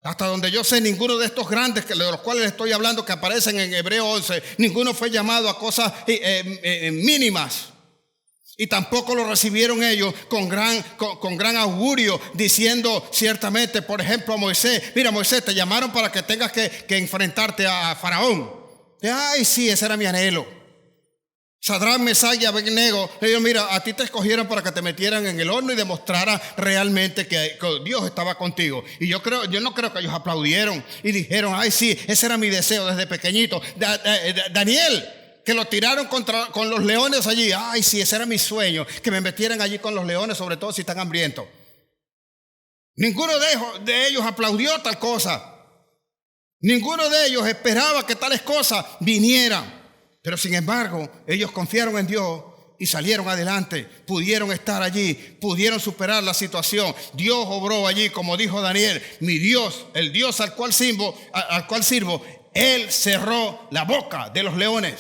Hasta donde yo sé, ninguno de estos grandes de los cuales estoy hablando, que aparecen en Hebreo 11, ninguno fue llamado a cosas mínimas. Y tampoco lo recibieron ellos con gran augurio, diciendo ciertamente, por ejemplo, a Moisés: mira, Moisés, te llamaron para que tengas que enfrentarte a Faraón. Ay, sí, ese era mi anhelo. Sadrac, Mesach y Abednego, ellos: mira, a ti te escogieron para que te metieran en el horno y demostrara realmente que Dios estaba contigo. Y yo no creo que ellos aplaudieron y dijeron: ay, sí, ese era mi deseo desde pequeñito. Daniel, que lo tiraron con los leones allí: ay, sí, ese era mi sueño, que me metieran allí con los leones, sobre todo si están hambrientos. Ninguno de ellos aplaudió tal cosa. Ninguno de ellos esperaba que tales cosas vinieran. Pero sin embargo, ellos confiaron en Dios y salieron adelante. Pudieron estar allí, pudieron superar la situación. Dios obró allí, como dijo Daniel: mi Dios, el Dios al cual sirvo, Él cerró la boca de los leones.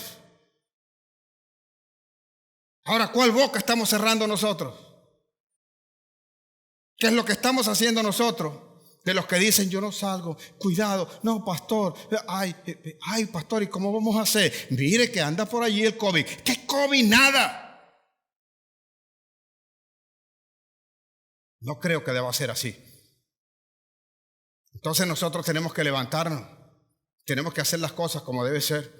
Ahora, ¿cuál boca estamos cerrando nosotros? ¿Qué es lo que estamos haciendo nosotros? De los que dicen: yo no salgo, cuidado, no, pastor, ay, pastor, ¿y cómo vamos a hacer? Mire que anda por allí el COVID. ¿Qué COVID? Nada. No creo que deba ser así. Entonces nosotros tenemos que levantarnos, tenemos que hacer las cosas como debe ser.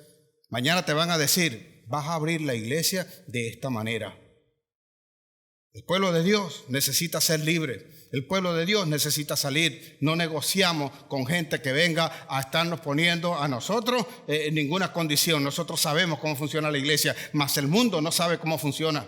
Mañana te van a decir: vas a abrir la iglesia de esta manera. El pueblo de Dios necesita ser libre. El pueblo de Dios necesita salir. No negociamos con gente que venga a estarnos poniendo a nosotros en ninguna condición. Nosotros sabemos cómo funciona la iglesia, mas el mundo no sabe cómo funciona.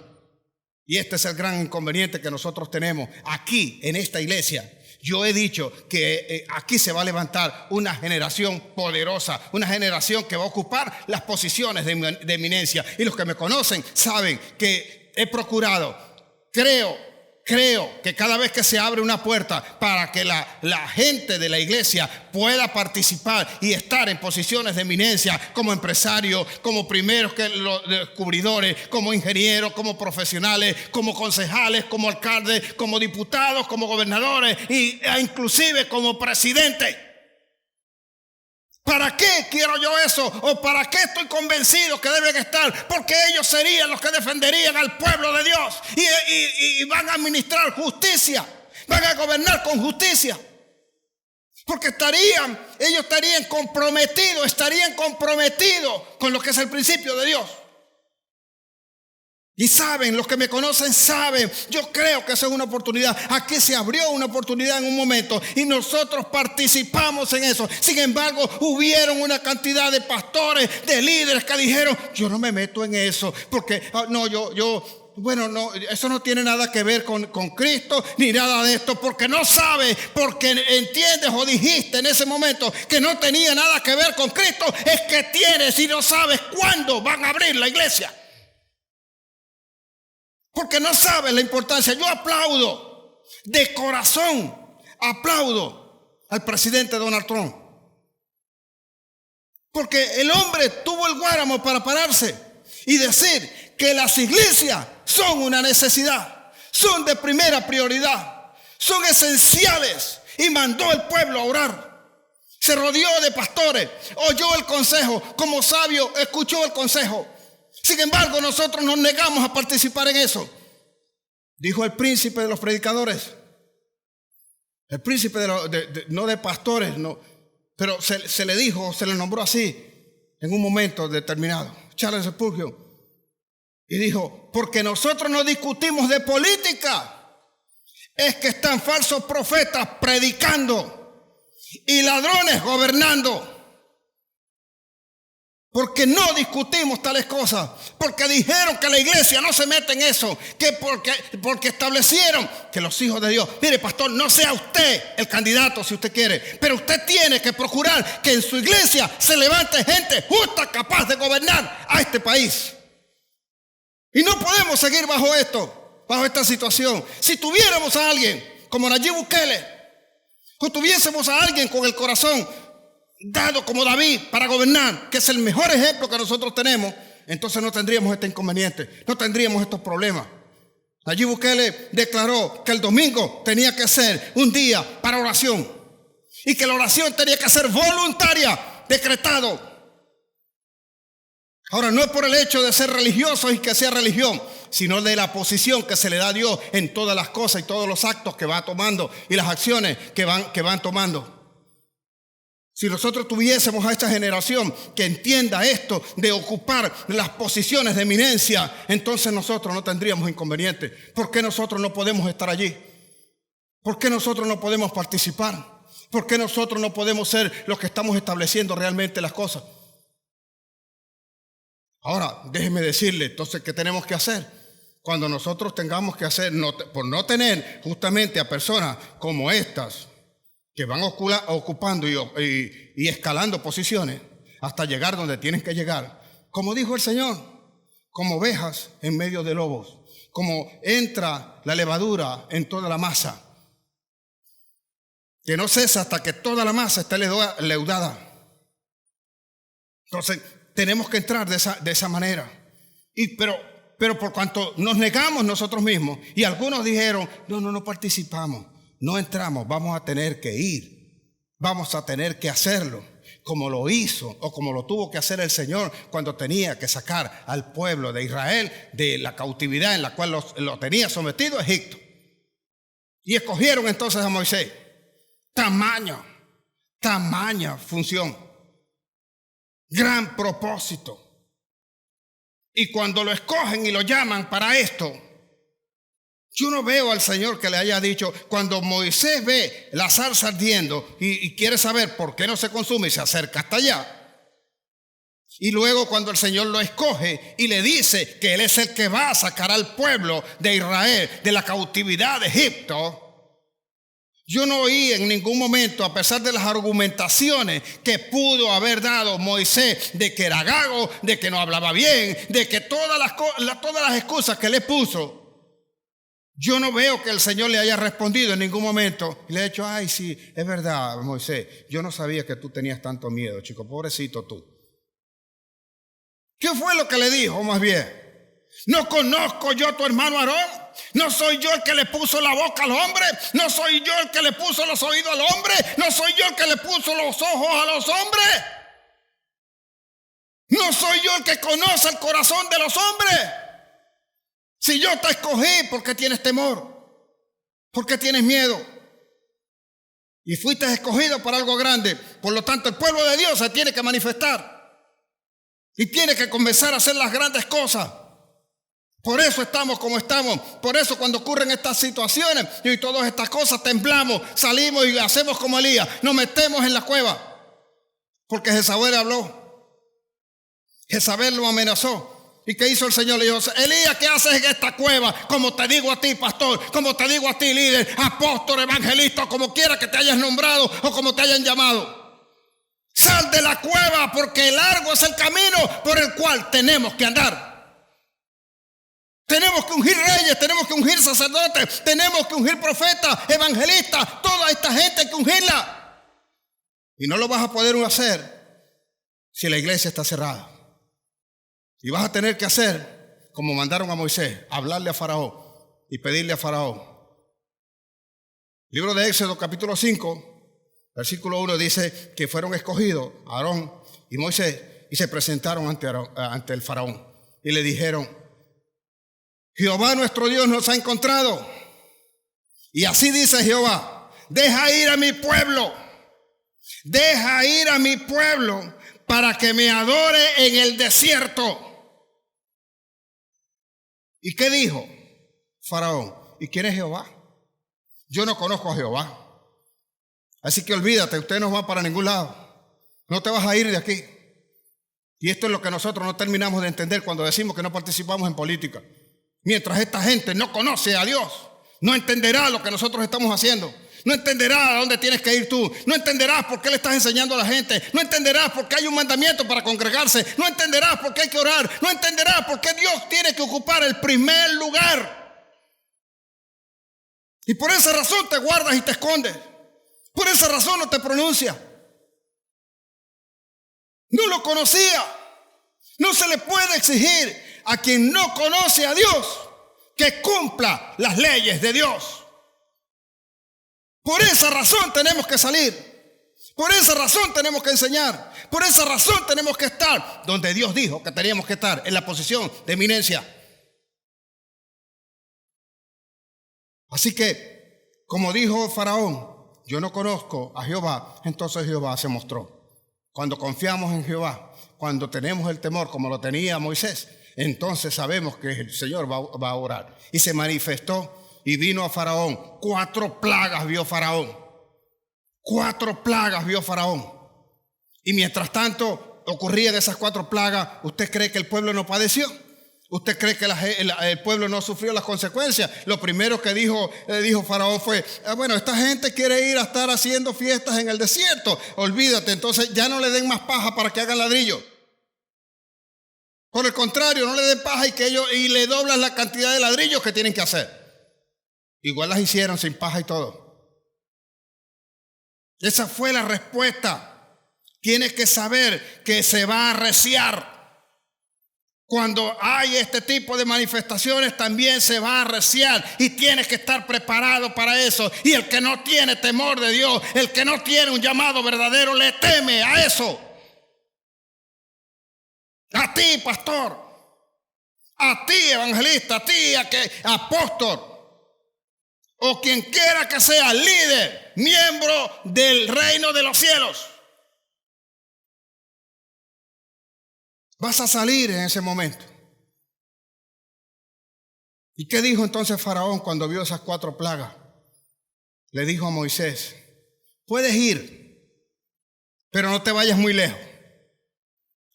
Y este es el gran inconveniente que nosotros tenemos aquí en esta iglesia. Yo he dicho que aquí se va a levantar una generación poderosa, una generación que va a ocupar las posiciones de eminencia. Y los que me conocen saben que he procurado, creo que cada vez que se abre una puerta para que la gente de la iglesia pueda participar y estar en posiciones de eminencia, como empresarios, como primeros descubridores, como ingenieros, como profesionales, como concejales, como alcaldes, como diputados, como gobernadores e inclusive como presidentes. ¿Para qué quiero yo eso? ¿O para qué estoy convencido que deben estar? Porque ellos serían los que defenderían al pueblo de Dios y van a administrar justicia, van a gobernar con justicia. Porque ellos estarían comprometidos con lo que es el principio de Dios. Y saben, los que me conocen saben, yo creo que esa es una oportunidad. Aquí se abrió una oportunidad en un momento y nosotros participamos en eso. Sin embargo, hubieron una cantidad de pastores, de líderes que dijeron: yo no me meto en eso, porque eso no tiene nada que ver con Cristo ni nada de esto, porque no sabes, porque entiendes o dijiste en ese momento que no tenía nada que ver con Cristo. Es que tienes y no sabes cuándo van a abrir la iglesia. Porque no sabes la importancia. Yo aplaudo, de corazón, aplaudo al presidente Donald Trump. Porque el hombre tuvo el guáramo para pararse y decir que las iglesias son una necesidad, son de primera prioridad, son esenciales, y mandó al pueblo a orar. Se rodeó de pastores, oyó el consejo, como sabio escuchó el consejo. Sin embargo, nosotros nos negamos a participar en eso. Dijo el príncipe de los predicadores, el príncipe no de pastores, no, pero se le dijo, se le nombró así en un momento determinado, Charles Spurgeon, y dijo: porque nosotros no discutimos de política, es que están falsos profetas predicando y ladrones gobernando. Porque no discutimos tales cosas, porque dijeron que la iglesia no se mete en eso, que porque establecieron que los hijos de Dios, mire, pastor, no sea usted el candidato si usted quiere, pero usted tiene que procurar que en su iglesia se levante gente justa, capaz de gobernar a este país. Y no podemos seguir bajo esta situación. Si tuviéramos a alguien como Nayib Bukele, o tuviésemos a alguien con el corazón dado como David para gobernar, que es el mejor ejemplo que nosotros tenemos, entonces no tendríamos este inconveniente, no tendríamos estos problemas. Allí Bukele declaró que el domingo tenía que ser un día para oración y que la oración tenía que ser voluntaria, decretado. Ahora, no es por el hecho de ser religioso y que sea religión, sino de la posición que se le da a Dios en todas las cosas y todos los actos que va tomando y las acciones que van tomando. Si nosotros tuviésemos a esta generación que entienda esto de ocupar las posiciones de eminencia, entonces nosotros no tendríamos inconveniente. ¿Por qué nosotros no podemos estar allí? ¿Por qué nosotros no podemos participar? ¿Por qué nosotros no podemos ser los que estamos estableciendo realmente las cosas? Ahora, déjeme decirle entonces qué tenemos que hacer. Cuando nosotros tengamos que hacer, por no tener justamente a personas como estas, que van ocupando y escalando posiciones hasta llegar donde tienen que llegar. Como dijo el Señor, como ovejas en medio de lobos, como entra la levadura en toda la masa, que no cesa hasta que toda la masa esté leudada. Entonces, tenemos que entrar de esa manera. Pero por cuanto nos negamos nosotros mismos, y algunos dijeron, no participamos, no entramos, vamos a tener que ir, vamos a tener que hacerlo, como lo hizo o como lo tuvo que hacer el Señor cuando tenía que sacar al pueblo de Israel de la cautividad en la cual lo tenía sometido a Egipto. Y escogieron entonces a Moisés. Tamaña función, gran propósito. Y cuando lo escogen y lo llaman para esto, yo no veo al Señor que le haya dicho, cuando Moisés ve la zarza ardiendo y quiere saber por qué no se consume y se acerca hasta allá. Y luego cuando el Señor lo escoge y le dice que Él es el que va a sacar al pueblo de Israel de la cautividad de Egipto, yo no oí en ningún momento, a pesar de las argumentaciones que pudo haber dado Moisés de que era gago, de que no hablaba bien, de que todas las excusas que le puso, yo no veo que el Señor le haya respondido en ningún momento y le ha dicho, ay, sí, es verdad, Moisés, yo no sabía que tú tenías tanto miedo, chico, pobrecito tú. ¿Qué fue lo que le dijo más bien? ¿No conozco yo a tu hermano Aarón? ¿No soy yo el que le puso la boca al hombre? ¿No soy yo el que le puso los oídos al hombre? ¿No soy yo el que le puso los ojos a los hombres? ¿No soy yo el que conoce el corazón de los hombres? Si yo te escogí, ¿por qué tienes temor? ¿Por qué tienes miedo? Y fuiste escogido para algo grande. Por lo tanto, el pueblo de Dios se tiene que manifestar y tiene que comenzar a hacer las grandes cosas. Por eso estamos como estamos. Por eso cuando ocurren estas situaciones y todas estas cosas temblamos, salimos y hacemos como Elías, nos metemos en la cueva. Porque Jezabel habló. Jezabel lo amenazó. ¿Y qué hizo el Señor? Le dijo, Elías, ¿qué haces en esta cueva? Como te digo a ti, pastor, como te digo a ti, líder, apóstol, evangelista, como quiera que te hayas nombrado o como te hayan llamado. Sal de la cueva porque largo es el camino por el cual tenemos que andar. Tenemos que ungir reyes, tenemos que ungir sacerdotes, tenemos que ungir profetas, evangelistas, toda esta gente hay que ungirla. Y no lo vas a poder hacer si la iglesia está cerrada. Y vas a tener que hacer como mandaron a Moisés, hablarle a Faraón y pedirle a Faraón. Libro de Éxodo capítulo 5, versículo 1 dice que fueron escogidos Aarón y Moisés y se presentaron ante el Faraón y le dijeron, Jehová nuestro Dios nos ha encontrado. Y así dice Jehová, deja ir a mi pueblo para que me adore en el desierto. ¿Y qué dijo Faraón? ¿Y quién es Jehová? Yo no conozco a Jehová. Así que olvídate, usted no va para ningún lado. No te vas a ir de aquí. Y esto es lo que nosotros no terminamos de entender cuando decimos que no participamos en política. Mientras esta gente no conoce a Dios, no entenderá lo que nosotros estamos haciendo. No entenderá a dónde tienes que ir tú. No entenderás por qué le estás enseñando a la gente. No entenderás por qué hay un mandamiento para congregarse. No entenderás por qué hay que orar. No entenderás por qué Dios tiene que ocupar el primer lugar. Y por esa razón te guardas y te escondes. Por esa razón no te pronuncias. No lo conocía. No se le puede exigir a quien no conoce a Dios que cumpla las leyes de Dios. Por esa razón tenemos que salir. Por esa razón tenemos que enseñar. Por esa razón tenemos que estar donde Dios dijo que teníamos que estar, en la posición de eminencia. Así que, como dijo Faraón, yo no conozco a Jehová, entonces Jehová se mostró. Cuando confiamos en Jehová, cuando tenemos el temor como lo tenía Moisés, entonces sabemos que el Señor va a orar. Y se manifestó y vino a Faraón. 4 plagas vio Faraón. 4 plagas vio Faraón. Y mientras tanto ocurrían esas 4 plagas, ¿usted cree que el pueblo no padeció? ¿Usted cree que el pueblo no sufrió las consecuencias? Lo primero que dijo Faraón fue, bueno, esta gente quiere ir a estar haciendo fiestas en el desierto. Olvídate, entonces ya no le den más paja para que hagan ladrillo. Por el contrario, no le den paja y le doblan la cantidad de ladrillos que tienen que hacer. Igual las hicieron sin paja y todo. Esa fue la respuesta. Tienes que saber que se va a arreciar. Cuando hay este tipo de manifestaciones también se va a arreciar y tienes que estar preparado para eso. Y el que no tiene temor de Dios, el que no tiene un llamado verdadero, le teme a eso. A ti, pastor, a ti, evangelista, a ti, apóstol, o quien quiera que sea líder, miembro del reino de los cielos. Vas a salir en ese momento. ¿Y qué dijo entonces Faraón cuando vio esas 4 plagas? Le dijo a Moisés, puedes ir, pero no te vayas muy lejos.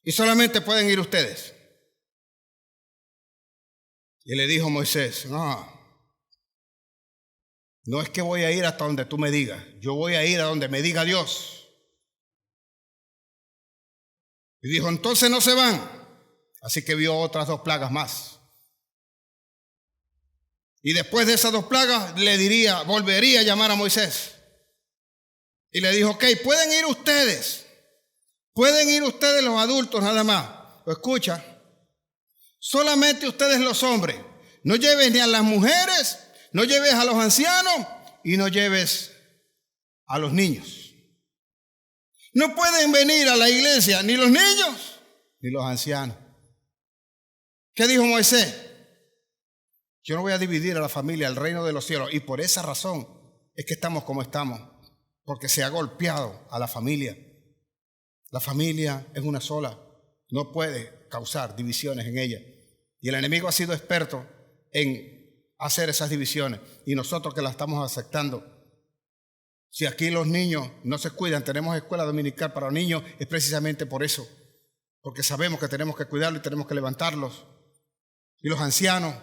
Y solamente pueden ir ustedes. Y le dijo Moisés, no es que voy a ir hasta donde tú me digas. Yo voy a ir a donde me diga Dios. Y dijo, entonces no se van. Así que vio otras 2 plagas más. Y después de esas 2 plagas volvería a llamar a Moisés. Y le dijo, ok, pueden ir ustedes los adultos nada más. Lo escucha. Solamente ustedes los hombres. No lleves ni a las mujeres, no lleves a los ancianos y no lleves a los niños. No pueden venir a la iglesia ni los niños ni los ancianos. ¿Qué dijo Moisés? Yo no voy a dividir a la familia, al reino de los cielos. Y por esa razón es que estamos como estamos. Porque se ha golpeado a la familia. La familia es una sola. No puede causar divisiones en ella. Y el enemigo ha sido experto en hacer esas divisiones. Y nosotros que las estamos aceptando. Si aquí los niños no se cuidan, tenemos escuela dominical para niños, es precisamente por eso. Porque sabemos que tenemos que cuidarlos y tenemos que levantarlos. Y los ancianos,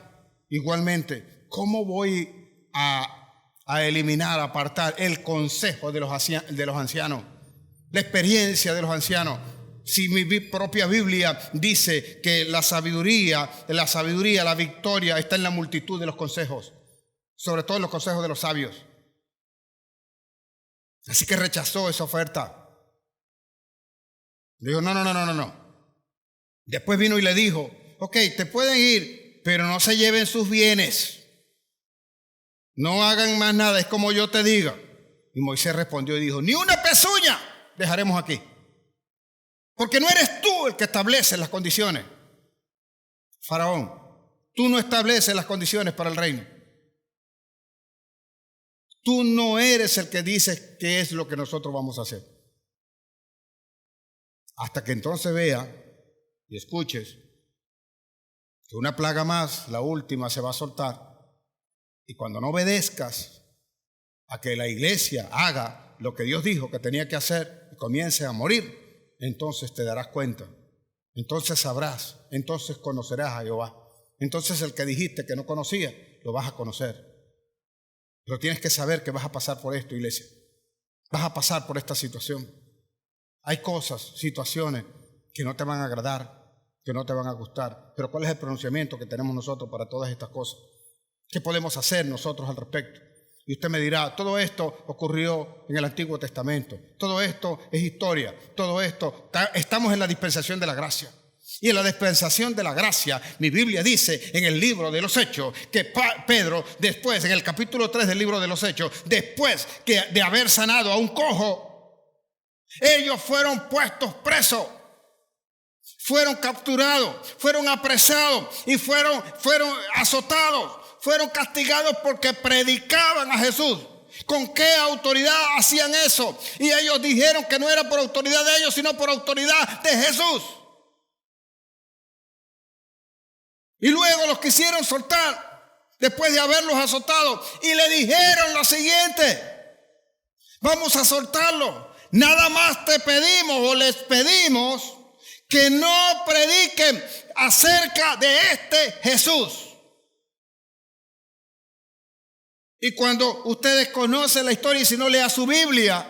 igualmente. ¿Cómo voy a eliminar, a apartar el consejo de los ancianos? La experiencia de los ancianos. Si mi propia Biblia dice que la sabiduría, la victoria está en la multitud de los consejos. Sobre todo en los consejos de los sabios. Así que rechazó esa oferta. Dijo, no. Después vino y le dijo, ok, te pueden ir, pero no se lleven sus bienes. No hagan más nada, es como yo te diga. Y Moisés respondió y dijo, ni una pezuña dejaremos aquí. Porque no eres tú el que establece las condiciones. Faraón, tú no estableces las condiciones para el reino. Tú no eres el que dice qué es lo que nosotros vamos a hacer. Hasta que entonces vea y escuches que una plaga más, la última, se va a soltar. Y cuando no obedezcas a que la iglesia haga lo que Dios dijo que tenía que hacer y comience a morir, entonces te darás cuenta. Entonces sabrás, entonces conocerás a Jehová. Entonces el que dijiste que no conocía, lo vas a conocer. Pero tienes que saber que vas a pasar por esto, iglesia. Vas a pasar por esta situación. Hay cosas, situaciones que no te van a agradar, que no te van a gustar. Pero ¿cuál es el pronunciamiento que tenemos nosotros para todas estas cosas? ¿Qué podemos hacer nosotros al respecto? Y usted me dirá, todo esto ocurrió en el Antiguo Testamento. Todo esto es historia. Todo esto, estamos en la dispensación de la gracia. Y en la dispensación de la gracia, mi Biblia dice en el libro de los Hechos que Pedro, después, en el capítulo 3 del libro de los Hechos, después de haber sanado a un cojo, ellos fueron puestos presos, fueron capturados, fueron apresados y fueron azotados, fueron castigados porque predicaban a Jesús. ¿Con qué autoridad hacían eso? Y ellos dijeron que no era por autoridad de ellos, sino por autoridad de Jesús. Y luego los quisieron soltar después de haberlos azotado y le dijeron lo siguiente: vamos a soltarlo. Nada más te pedimos o les pedimos que no prediquen acerca de este Jesús. Y cuando ustedes conocen la historia, y si no, lea su Biblia,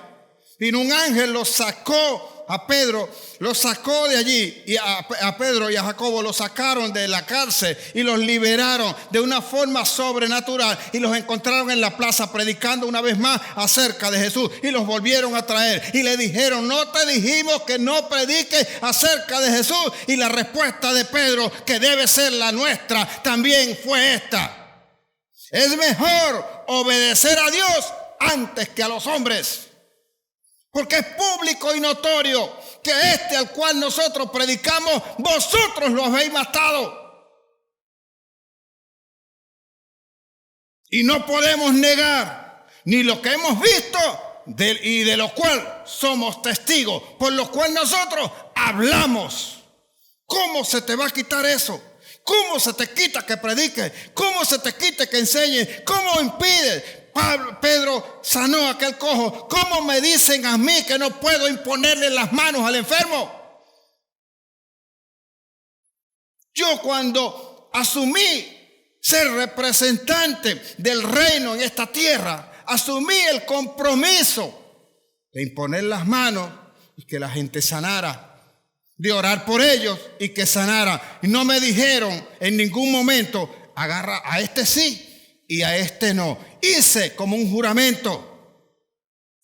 vino un ángel, los sacó a Pedro, los sacó de allí, y a Pedro y a Jacobo los sacaron de la cárcel y los liberaron de una forma sobrenatural, y los encontraron en la plaza predicando una vez más acerca de Jesús, y los volvieron a traer y le dijeron: no te dijimos que no prediques acerca de Jesús. Y la respuesta de Pedro, que debe ser la nuestra, también fue esta: es mejor obedecer a Dios antes que a los hombres, porque es público y notorio que este al cual nosotros predicamos, vosotros lo habéis matado. Y no podemos negar ni lo que hemos visto y de lo cual somos testigos, por lo cual nosotros hablamos. ¿Cómo se te va a quitar eso? ¿Cómo se te quita que prediques? ¿Cómo se te quita que enseñes? ¿Cómo impide? Pedro sanó a aquel cojo. ¿Cómo me dicen a mí que no puedo imponerle las manos al enfermo? Yo, cuando asumí ser representante del reino en esta tierra, asumí el compromiso de imponer las manos y que la gente sanara, de orar por ellos y que sanara. Y no me dijeron en ningún momento: agarra a este sí y a este no. Hice como un juramento,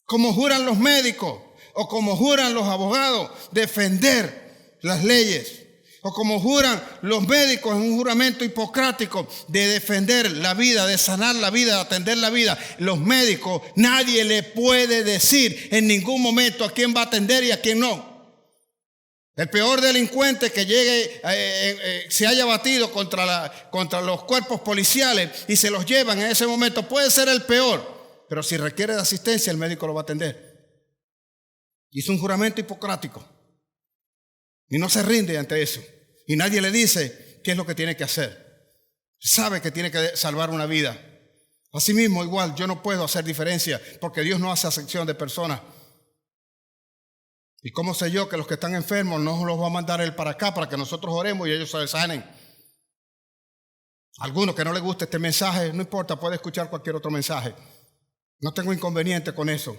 como juran los médicos o como juran los abogados, defender las leyes, o como juran los médicos en un juramento hipocrático de defender la vida, de sanar la vida, de atender la vida. Los médicos, nadie le puede decir en ningún momento a quién va a atender y a quién no. El peor delincuente que llegue, se haya batido contra los cuerpos policiales y se los llevan en ese momento, puede ser el peor, pero si requiere de asistencia, el médico lo va a atender. Hizo un juramento hipocrático y no se rinde ante eso, y nadie le dice qué es lo que tiene que hacer. Sabe que tiene que salvar una vida. Asimismo, igual, yo no puedo hacer diferencia, porque Dios no hace acepción de personas. ¿Y cómo sé yo que los que están enfermos no los va a mandar Él para acá para que nosotros oremos y ellos se sanen? Algunos que no les guste este mensaje, no importa, puede escuchar cualquier otro mensaje. No tengo inconveniente con eso,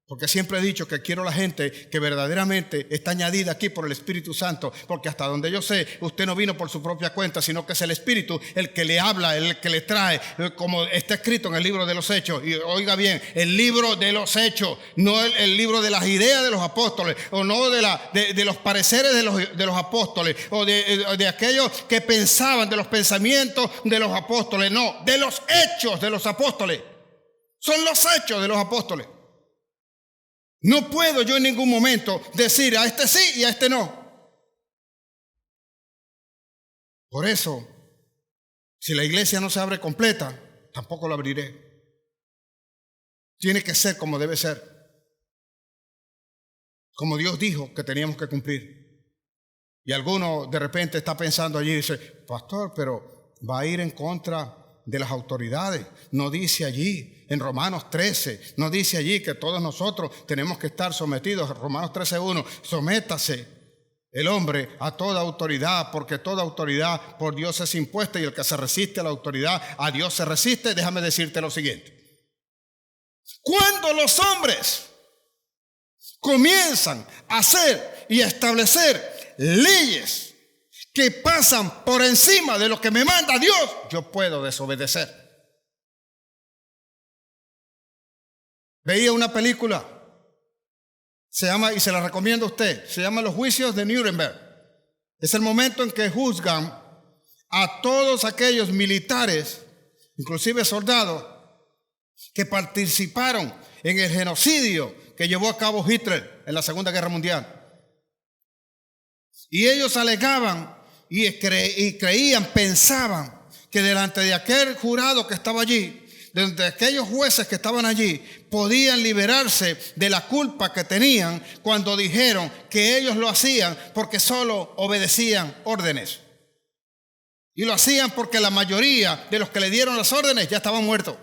porque siempre he dicho que quiero la gente que verdaderamente está añadida aquí por el Espíritu Santo, porque hasta donde yo sé, usted no vino por su propia cuenta, sino que es el Espíritu el que le habla, el que le trae, como está escrito en el libro de los Hechos. Y oiga bien, el libro de los Hechos, no el libro de las ideas de los apóstoles, o no de los pareceres de los apóstoles, o de aquellos que pensaban, de los pensamientos de los apóstoles, no, de los hechos de los apóstoles. Son los hechos de los apóstoles. No puedo yo en ningún momento decir a este sí y a este no. Por eso, si la iglesia no se abre completa, tampoco la abriré. Tiene que ser como debe ser, como Dios dijo que teníamos que cumplir. Y alguno de repente está pensando allí y dice: pastor, pero va a ir en contra de las autoridades. No dice allí en Romanos 13, no dice allí que todos nosotros tenemos que estar sometidos. Romanos 13:1, sométase el hombre a toda autoridad, porque toda autoridad por Dios es impuesta, y el que se resiste a la autoridad, a Dios se resiste. Déjame decirte lo siguiente: cuando los hombres comienzan a hacer y a establecer leyes que pasan por encima de lo que me manda Dios, yo puedo desobedecer. Veía una película, se llama, y se la recomiendo a usted, se llama Los Juicios de Nuremberg. Es el momento en que juzgan a todos aquellos militares, inclusive soldados, que participaron en el genocidio que llevó a cabo Hitler en la Segunda Guerra Mundial. Y ellos alegaban y creían, pensaban que delante de aquel jurado que estaba allí, de aquellos jueces que estaban allí, podían liberarse de la culpa que tenían cuando dijeron que ellos lo hacían porque solo obedecían órdenes. Y lo hacían porque la mayoría de los que le dieron las órdenes ya estaban muertos.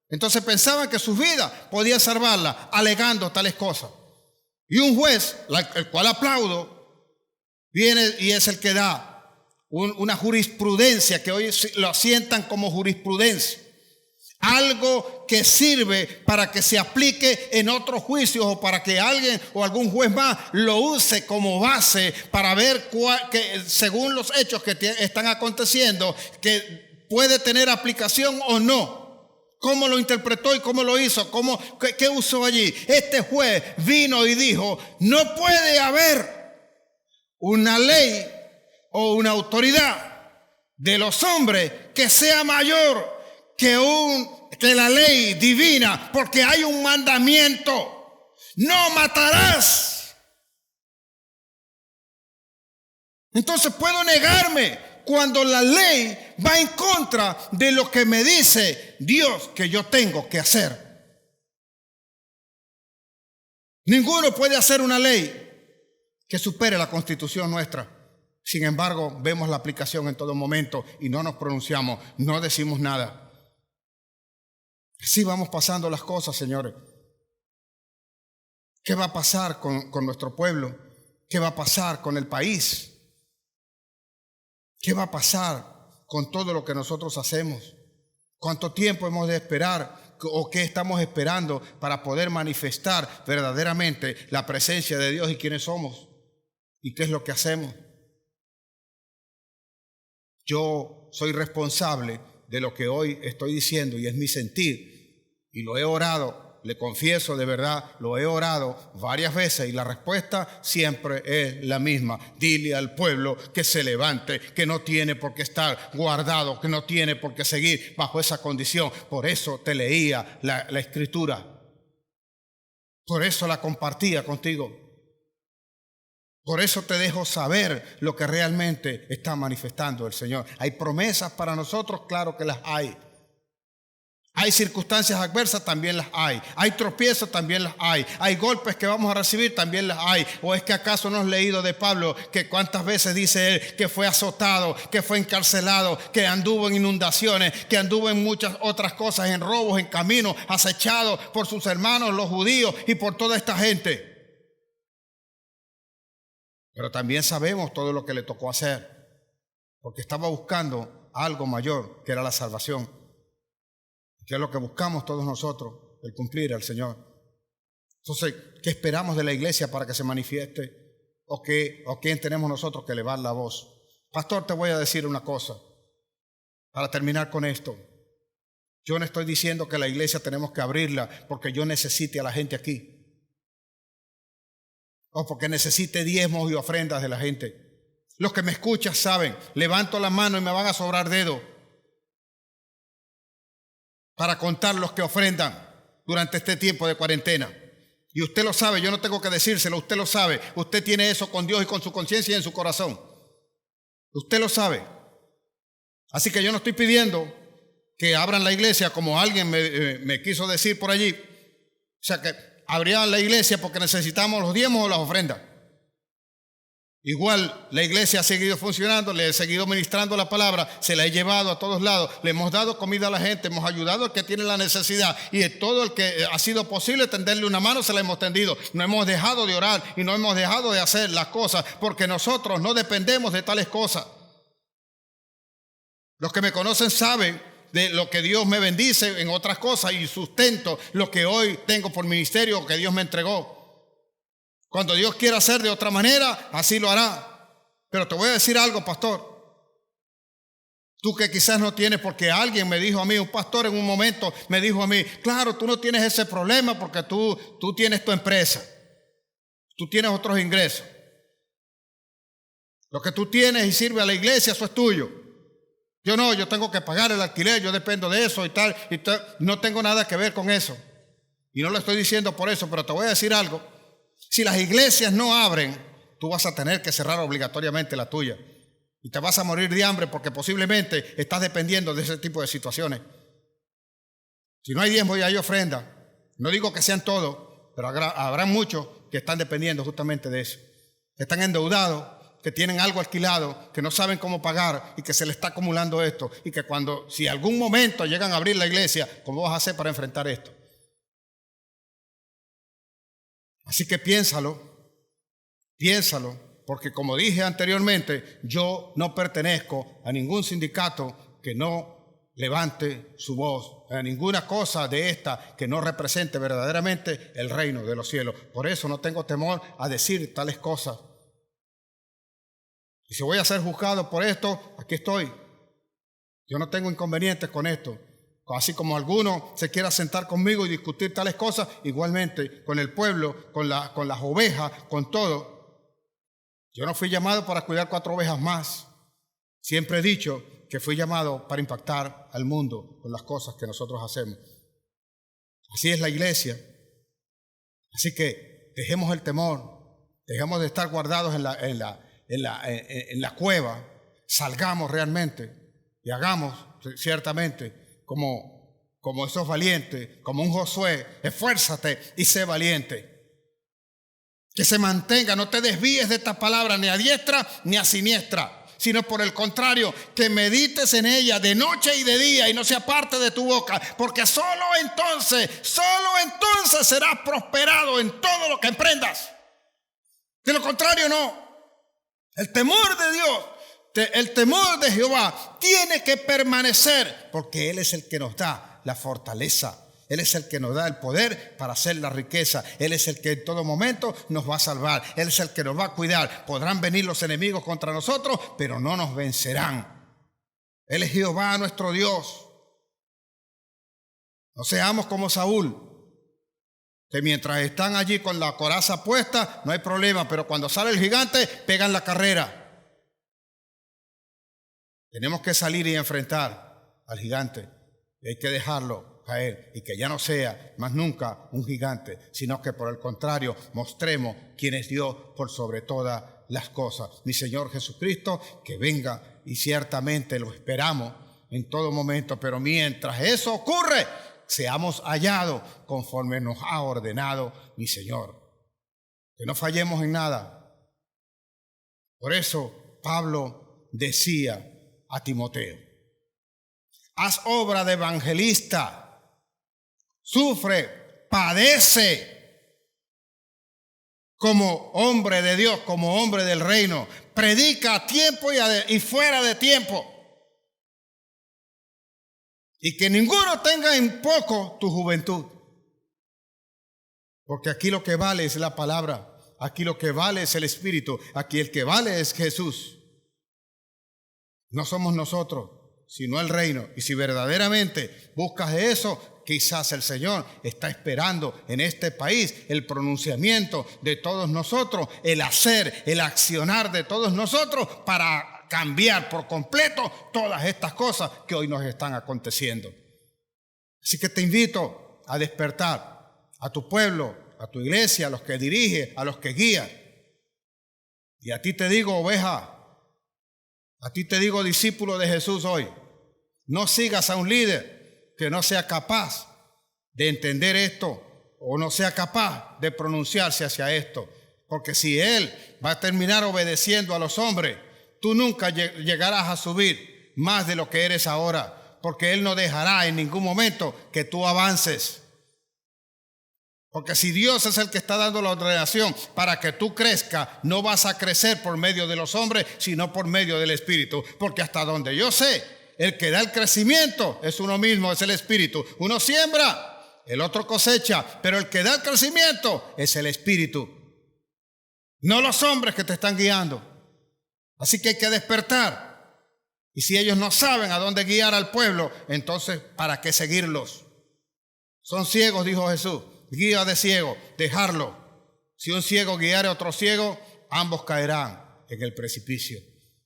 Entonces pensaban que sus vidas podían salvarla, alegando tales cosas. Y un juez, el cual aplaudo, viene y es el que da una jurisprudencia que hoy lo asientan como jurisprudencia. Algo que sirve para que se aplique en otros juicios o para que alguien o algún juez más lo use como base para ver que según los hechos que están aconteciendo, que puede tener aplicación o no. ¿Cómo lo interpretó y cómo lo hizo? ¿Qué usó allí? Este juez vino y dijo, no puede haber una ley o una autoridad de los hombres que sea mayor que la ley divina, porque hay un mandamiento: no matarás. Entonces puedo negarme cuando la ley va en contra de lo que me dice Dios que yo tengo que hacer. Ninguno puede hacer una ley que supere la Constitución nuestra. Sin embargo, vemos la aplicación en todo momento y no nos pronunciamos, no decimos nada. Así vamos pasando las cosas, señores. ¿Qué va a pasar con nuestro pueblo? ¿Qué va a pasar con el país? ¿Qué va a pasar con todo lo que nosotros hacemos? ¿Cuánto tiempo hemos de esperar o qué estamos esperando para poder manifestar verdaderamente la presencia de Dios y quiénes somos? ¿Y qué es lo que hacemos? Yo soy responsable de lo que hoy estoy diciendo y es mi sentir. Y lo he orado, le confieso de verdad, lo he orado varias veces y la respuesta siempre es la misma. Dile al pueblo que se levante, que no tiene por qué estar guardado, que no tiene por qué seguir bajo esa condición. Por eso te leía la escritura. Por eso la compartía contigo. Por eso te dejo saber lo que realmente está manifestando el Señor. ¿Hay promesas para nosotros? Claro que las hay. Hay circunstancias adversas, también las hay. Hay tropiezos, también las hay. Hay golpes que vamos a recibir, también las hay. ¿O es que acaso no has leído de Pablo que cuántas veces dice él que fue azotado, que fue encarcelado, que anduvo en inundaciones, que anduvo en muchas otras cosas, en robos, en caminos, acechado por sus hermanos los judíos y por toda esta gente? Pero también sabemos todo lo que le tocó hacer, porque estaba buscando algo mayor, que era la salvación, que es lo que buscamos todos nosotros, el cumplir al Señor. Entonces, ¿qué esperamos de la iglesia para que se manifieste? ¿O quién tenemos nosotros que elevar la voz? Pastor, te voy a decir una cosa, para terminar con esto. Yo no estoy diciendo que la iglesia tenemos que abrirla porque yo necesite a la gente aquí, o porque necesite diezmos y ofrendas de la gente. Los que me escuchan saben, levanto la mano y me van a sobrar dedos para contar los que ofrendan durante este tiempo de cuarentena. Y usted lo sabe, yo no tengo que decírselo, usted lo sabe. Usted tiene eso con Dios y con su conciencia y en su corazón. Usted lo sabe. Así que yo no estoy pidiendo que abran la iglesia como alguien me quiso decir por allí. O sea, que abrían la iglesia porque necesitamos los diezmos o las ofrendas. Igual la iglesia ha seguido funcionando, le he seguido ministrando la palabra, se la he llevado a todos lados, le hemos dado comida a la gente, hemos ayudado al que tiene la necesidad y a todo el que ha sido posible tenderle una mano se la hemos tendido. No hemos dejado de orar y no hemos dejado de hacer las cosas porque nosotros no dependemos de tales cosas. Los que me conocen saben de lo que Dios me bendice en otras cosas y sustento lo que hoy tengo por ministerio que Dios me entregó. Cuando Dios quiera hacer de otra manera, así lo hará. Pero te voy a decir algo, pastor. Tú que quizás no tienes, porque alguien me dijo a mí, un pastor en un momento me dijo a mí, claro, tú no tienes ese problema porque tú tienes tu empresa. Tú tienes otros ingresos. Lo que tú tienes y sirve a la iglesia, eso es tuyo. Yo tengo que pagar el alquiler, yo dependo de eso y tal. No tengo nada que ver con eso. Y no lo estoy diciendo por eso, pero te voy a decir algo. Si las iglesias no abren, tú vas a tener que cerrar obligatoriamente la tuya. Y te vas a morir de hambre porque posiblemente estás dependiendo de ese tipo de situaciones. Si no hay diezmo y hay ofrenda, no digo que sean todos, pero habrá muchos que están dependiendo justamente de eso. Que están endeudados, que tienen algo alquilado, que no saben cómo pagar y que se les está acumulando esto. Y que si algún momento llegan a abrir la iglesia, ¿cómo vas a hacer para enfrentar esto? Así que piénsalo, porque como dije anteriormente, yo no pertenezco a ningún sindicato que no levante su voz, a ninguna cosa de esta que no represente verdaderamente el reino de los cielos. Por eso no tengo temor a decir tales cosas. Y si voy a ser juzgado por esto, aquí estoy. Yo no tengo inconvenientes con esto. Así como alguno se quiera sentar conmigo y discutir tales cosas, igualmente con el pueblo, con las ovejas, con todo. Yo no fui llamado para cuidar 4 ovejas más. Siempre he dicho que fui llamado para impactar al mundo con las cosas que nosotros hacemos. Así es la iglesia. Así que dejemos el temor, dejemos de estar guardados en la cueva, salgamos realmente y hagamos ciertamente como esos valientes, como un Josué, esfuérzate y sé valiente. Que se mantenga, no te desvíes de esta palabra ni a diestra ni a siniestra, sino por el contrario, que medites en ella de noche y de día y no se aparte de tu boca, porque solo entonces serás prosperado en todo lo que emprendas. De lo contrario, no. El temor de Dios, el temor de Jehová tiene que permanecer, porque Él es el que nos da la fortaleza. Él es el que nos da el poder para hacer la riqueza. Él es el que en todo momento nos va a salvar. Él es el que nos va a cuidar. Podrán venir los enemigos contra nosotros, pero no nos vencerán. Él es Jehová nuestro Dios. No seamos como Saúl, que mientras están allí con la coraza puesta, no hay problema, pero cuando sale el gigante, pegan la carrera. Tenemos que salir y enfrentar al gigante. Y hay que dejarlo caer y que ya no sea más nunca un gigante, sino que por el contrario mostremos quién es Dios por sobre todas las cosas. Mi Señor Jesucristo, que venga, y ciertamente lo esperamos en todo momento, pero mientras eso ocurre, seamos hallados conforme nos ha ordenado mi Señor. Que no fallemos en nada. Por eso Pablo decía a Timoteo: haz obra de evangelista, sufre, padece como hombre de Dios, como hombre del reino, predica a tiempo y fuera de tiempo, y que ninguno tenga en poco tu juventud, porque aquí lo que vale es la palabra, aquí lo que vale es el Espíritu, aquí el que vale es Jesús. No somos nosotros, sino el reino. Y si verdaderamente buscas eso, quizás el Señor está esperando en este país el pronunciamiento de todos nosotros, el hacer, el accionar de todos nosotros para cambiar por completo todas estas cosas que hoy nos están aconteciendo. Así que te invito a despertar a tu pueblo, a tu iglesia, a los que diriges, a los que guías. Y a ti te digo, oveja, a ti te digo, discípulo de Jesús hoy, no sigas a un líder que no sea capaz de entender esto o no sea capaz de pronunciarse hacia esto. Porque si él va a terminar obedeciendo a los hombres, tú nunca llegarás a subir más de lo que eres ahora, porque él no dejará en ningún momento que tú avances. Porque si Dios es el que está dando la ordenación para que tú crezcas, no vas a crecer por medio de los hombres, sino por medio del Espíritu. Porque hasta donde yo sé, el que da el crecimiento es uno mismo, es el Espíritu. Uno siembra, el otro cosecha, pero el que da el crecimiento es el Espíritu. No los hombres que te están guiando. Así que hay que despertar. Y si ellos no saben a dónde guiar al pueblo, entonces ¿para qué seguirlos? Son ciegos, dijo Jesús. Guía de ciego, dejarlo. Si un ciego guiare a otro ciego, ambos caerán. en el precipicio.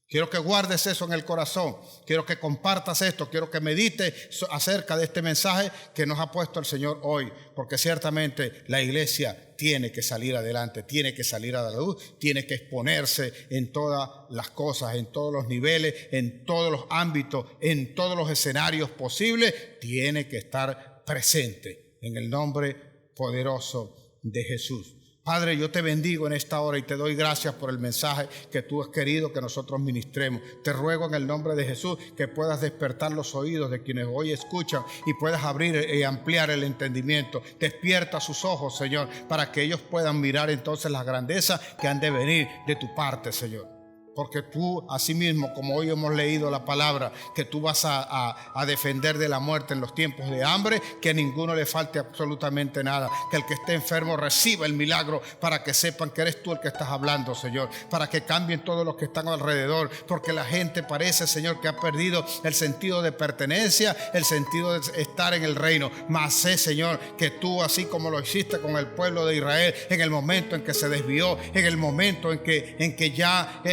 Quiero que guardes eso en el corazón. Quiero que compartas esto. Quiero que medites acerca de este mensaje que nos ha puesto el Señor hoy. Porque ciertamente la iglesia tiene que salir adelante, tiene que salir a la luz, tiene que exponerse en todas las cosas, en todos los niveles, en todos los ámbitos, en todos los escenarios posibles. Tiene que estar presente en el nombre poderoso de Jesús. Padre, yo te bendigo en esta hora y te doy gracias por el mensaje que tú has querido que nosotros ministremos. Te ruego en el nombre de Jesús que puedas despertar los oídos de quienes hoy escuchan y puedas abrir y ampliar el entendimiento. Despierta sus ojos, Señor, para que ellos puedan mirar entonces las grandezas que han de venir de tu parte, Señor. Porque tú, asimismo, como hoy hemos leído la palabra, que tú vas a defender de la muerte en los tiempos de hambre, que a ninguno le falte absolutamente nada, que el que esté enfermo reciba el milagro, para que sepan que eres tú el que estás hablando, Señor, para que cambien todos los que están alrededor, porque la gente parece, Señor, que ha perdido el sentido de pertenencia, el sentido de estar en el reino. Mas sé, Señor, que tú, así como lo hiciste con el pueblo de Israel, en el momento en que se desvió, en el momento en que ya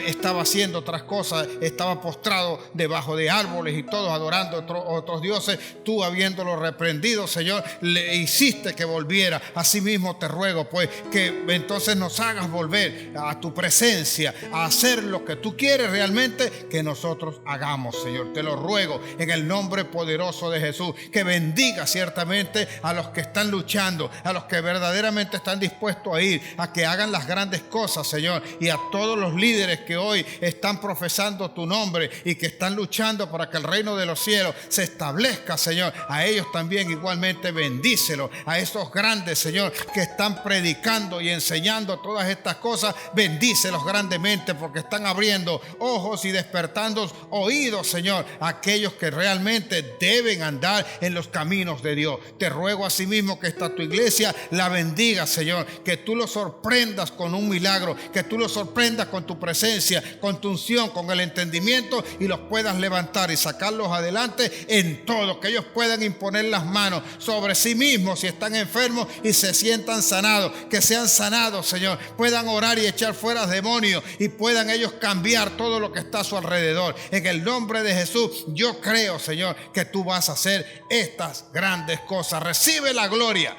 estaba haciendo otras cosas, estaba postrado debajo de árboles y todos adorando otros dioses, tú, habiéndolo reprendido, Señor, le hiciste que volviera. Asimismo te ruego, pues, que entonces nos hagas volver a tu presencia, a hacer lo que tú quieres realmente que nosotros hagamos, Señor. Te lo ruego en el nombre poderoso de Jesús, que bendiga ciertamente a los que están luchando, a los que verdaderamente están dispuestos a ir, a que hagan las grandes cosas, Señor, y a todos los líderes que hoy están profesando tu nombre y que están luchando para que el reino de los cielos se establezca, Señor. A ellos también igualmente bendícelo. A esos grandes, Señor, que están predicando y enseñando todas estas cosas, bendícelos grandemente, porque están abriendo ojos y despertando oídos, Señor, a aquellos que realmente deben andar en los caminos de Dios. Te ruego asimismo que esta tu iglesia la bendiga, Señor, que tú los sorprendas con un milagro, que tú los sorprendas con tu presencia, con tu unción, con el entendimiento, y los puedas levantar y sacarlos adelante en todo, que ellos puedan imponer las manos sobre sí mismos si están enfermos y se sientan sanados, que sean sanados, Señor, puedan orar y echar fuera demonios y puedan ellos cambiar todo lo que está a su alrededor. En el nombre de Jesús, yo creo, Señor, que tú vas a hacer estas grandes cosas. Recibe la gloria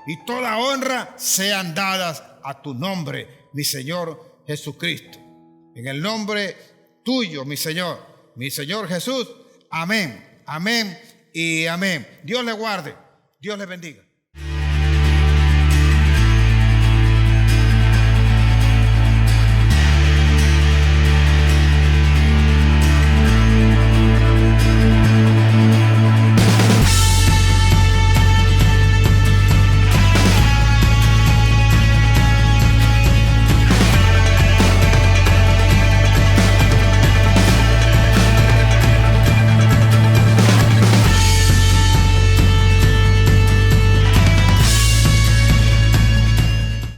y toda honra sean dadas a tu nombre, mi Señor Jesucristo. En el nombre tuyo, mi Señor Jesús. Amén, amén y amén. Dios le guarde, Dios le bendiga.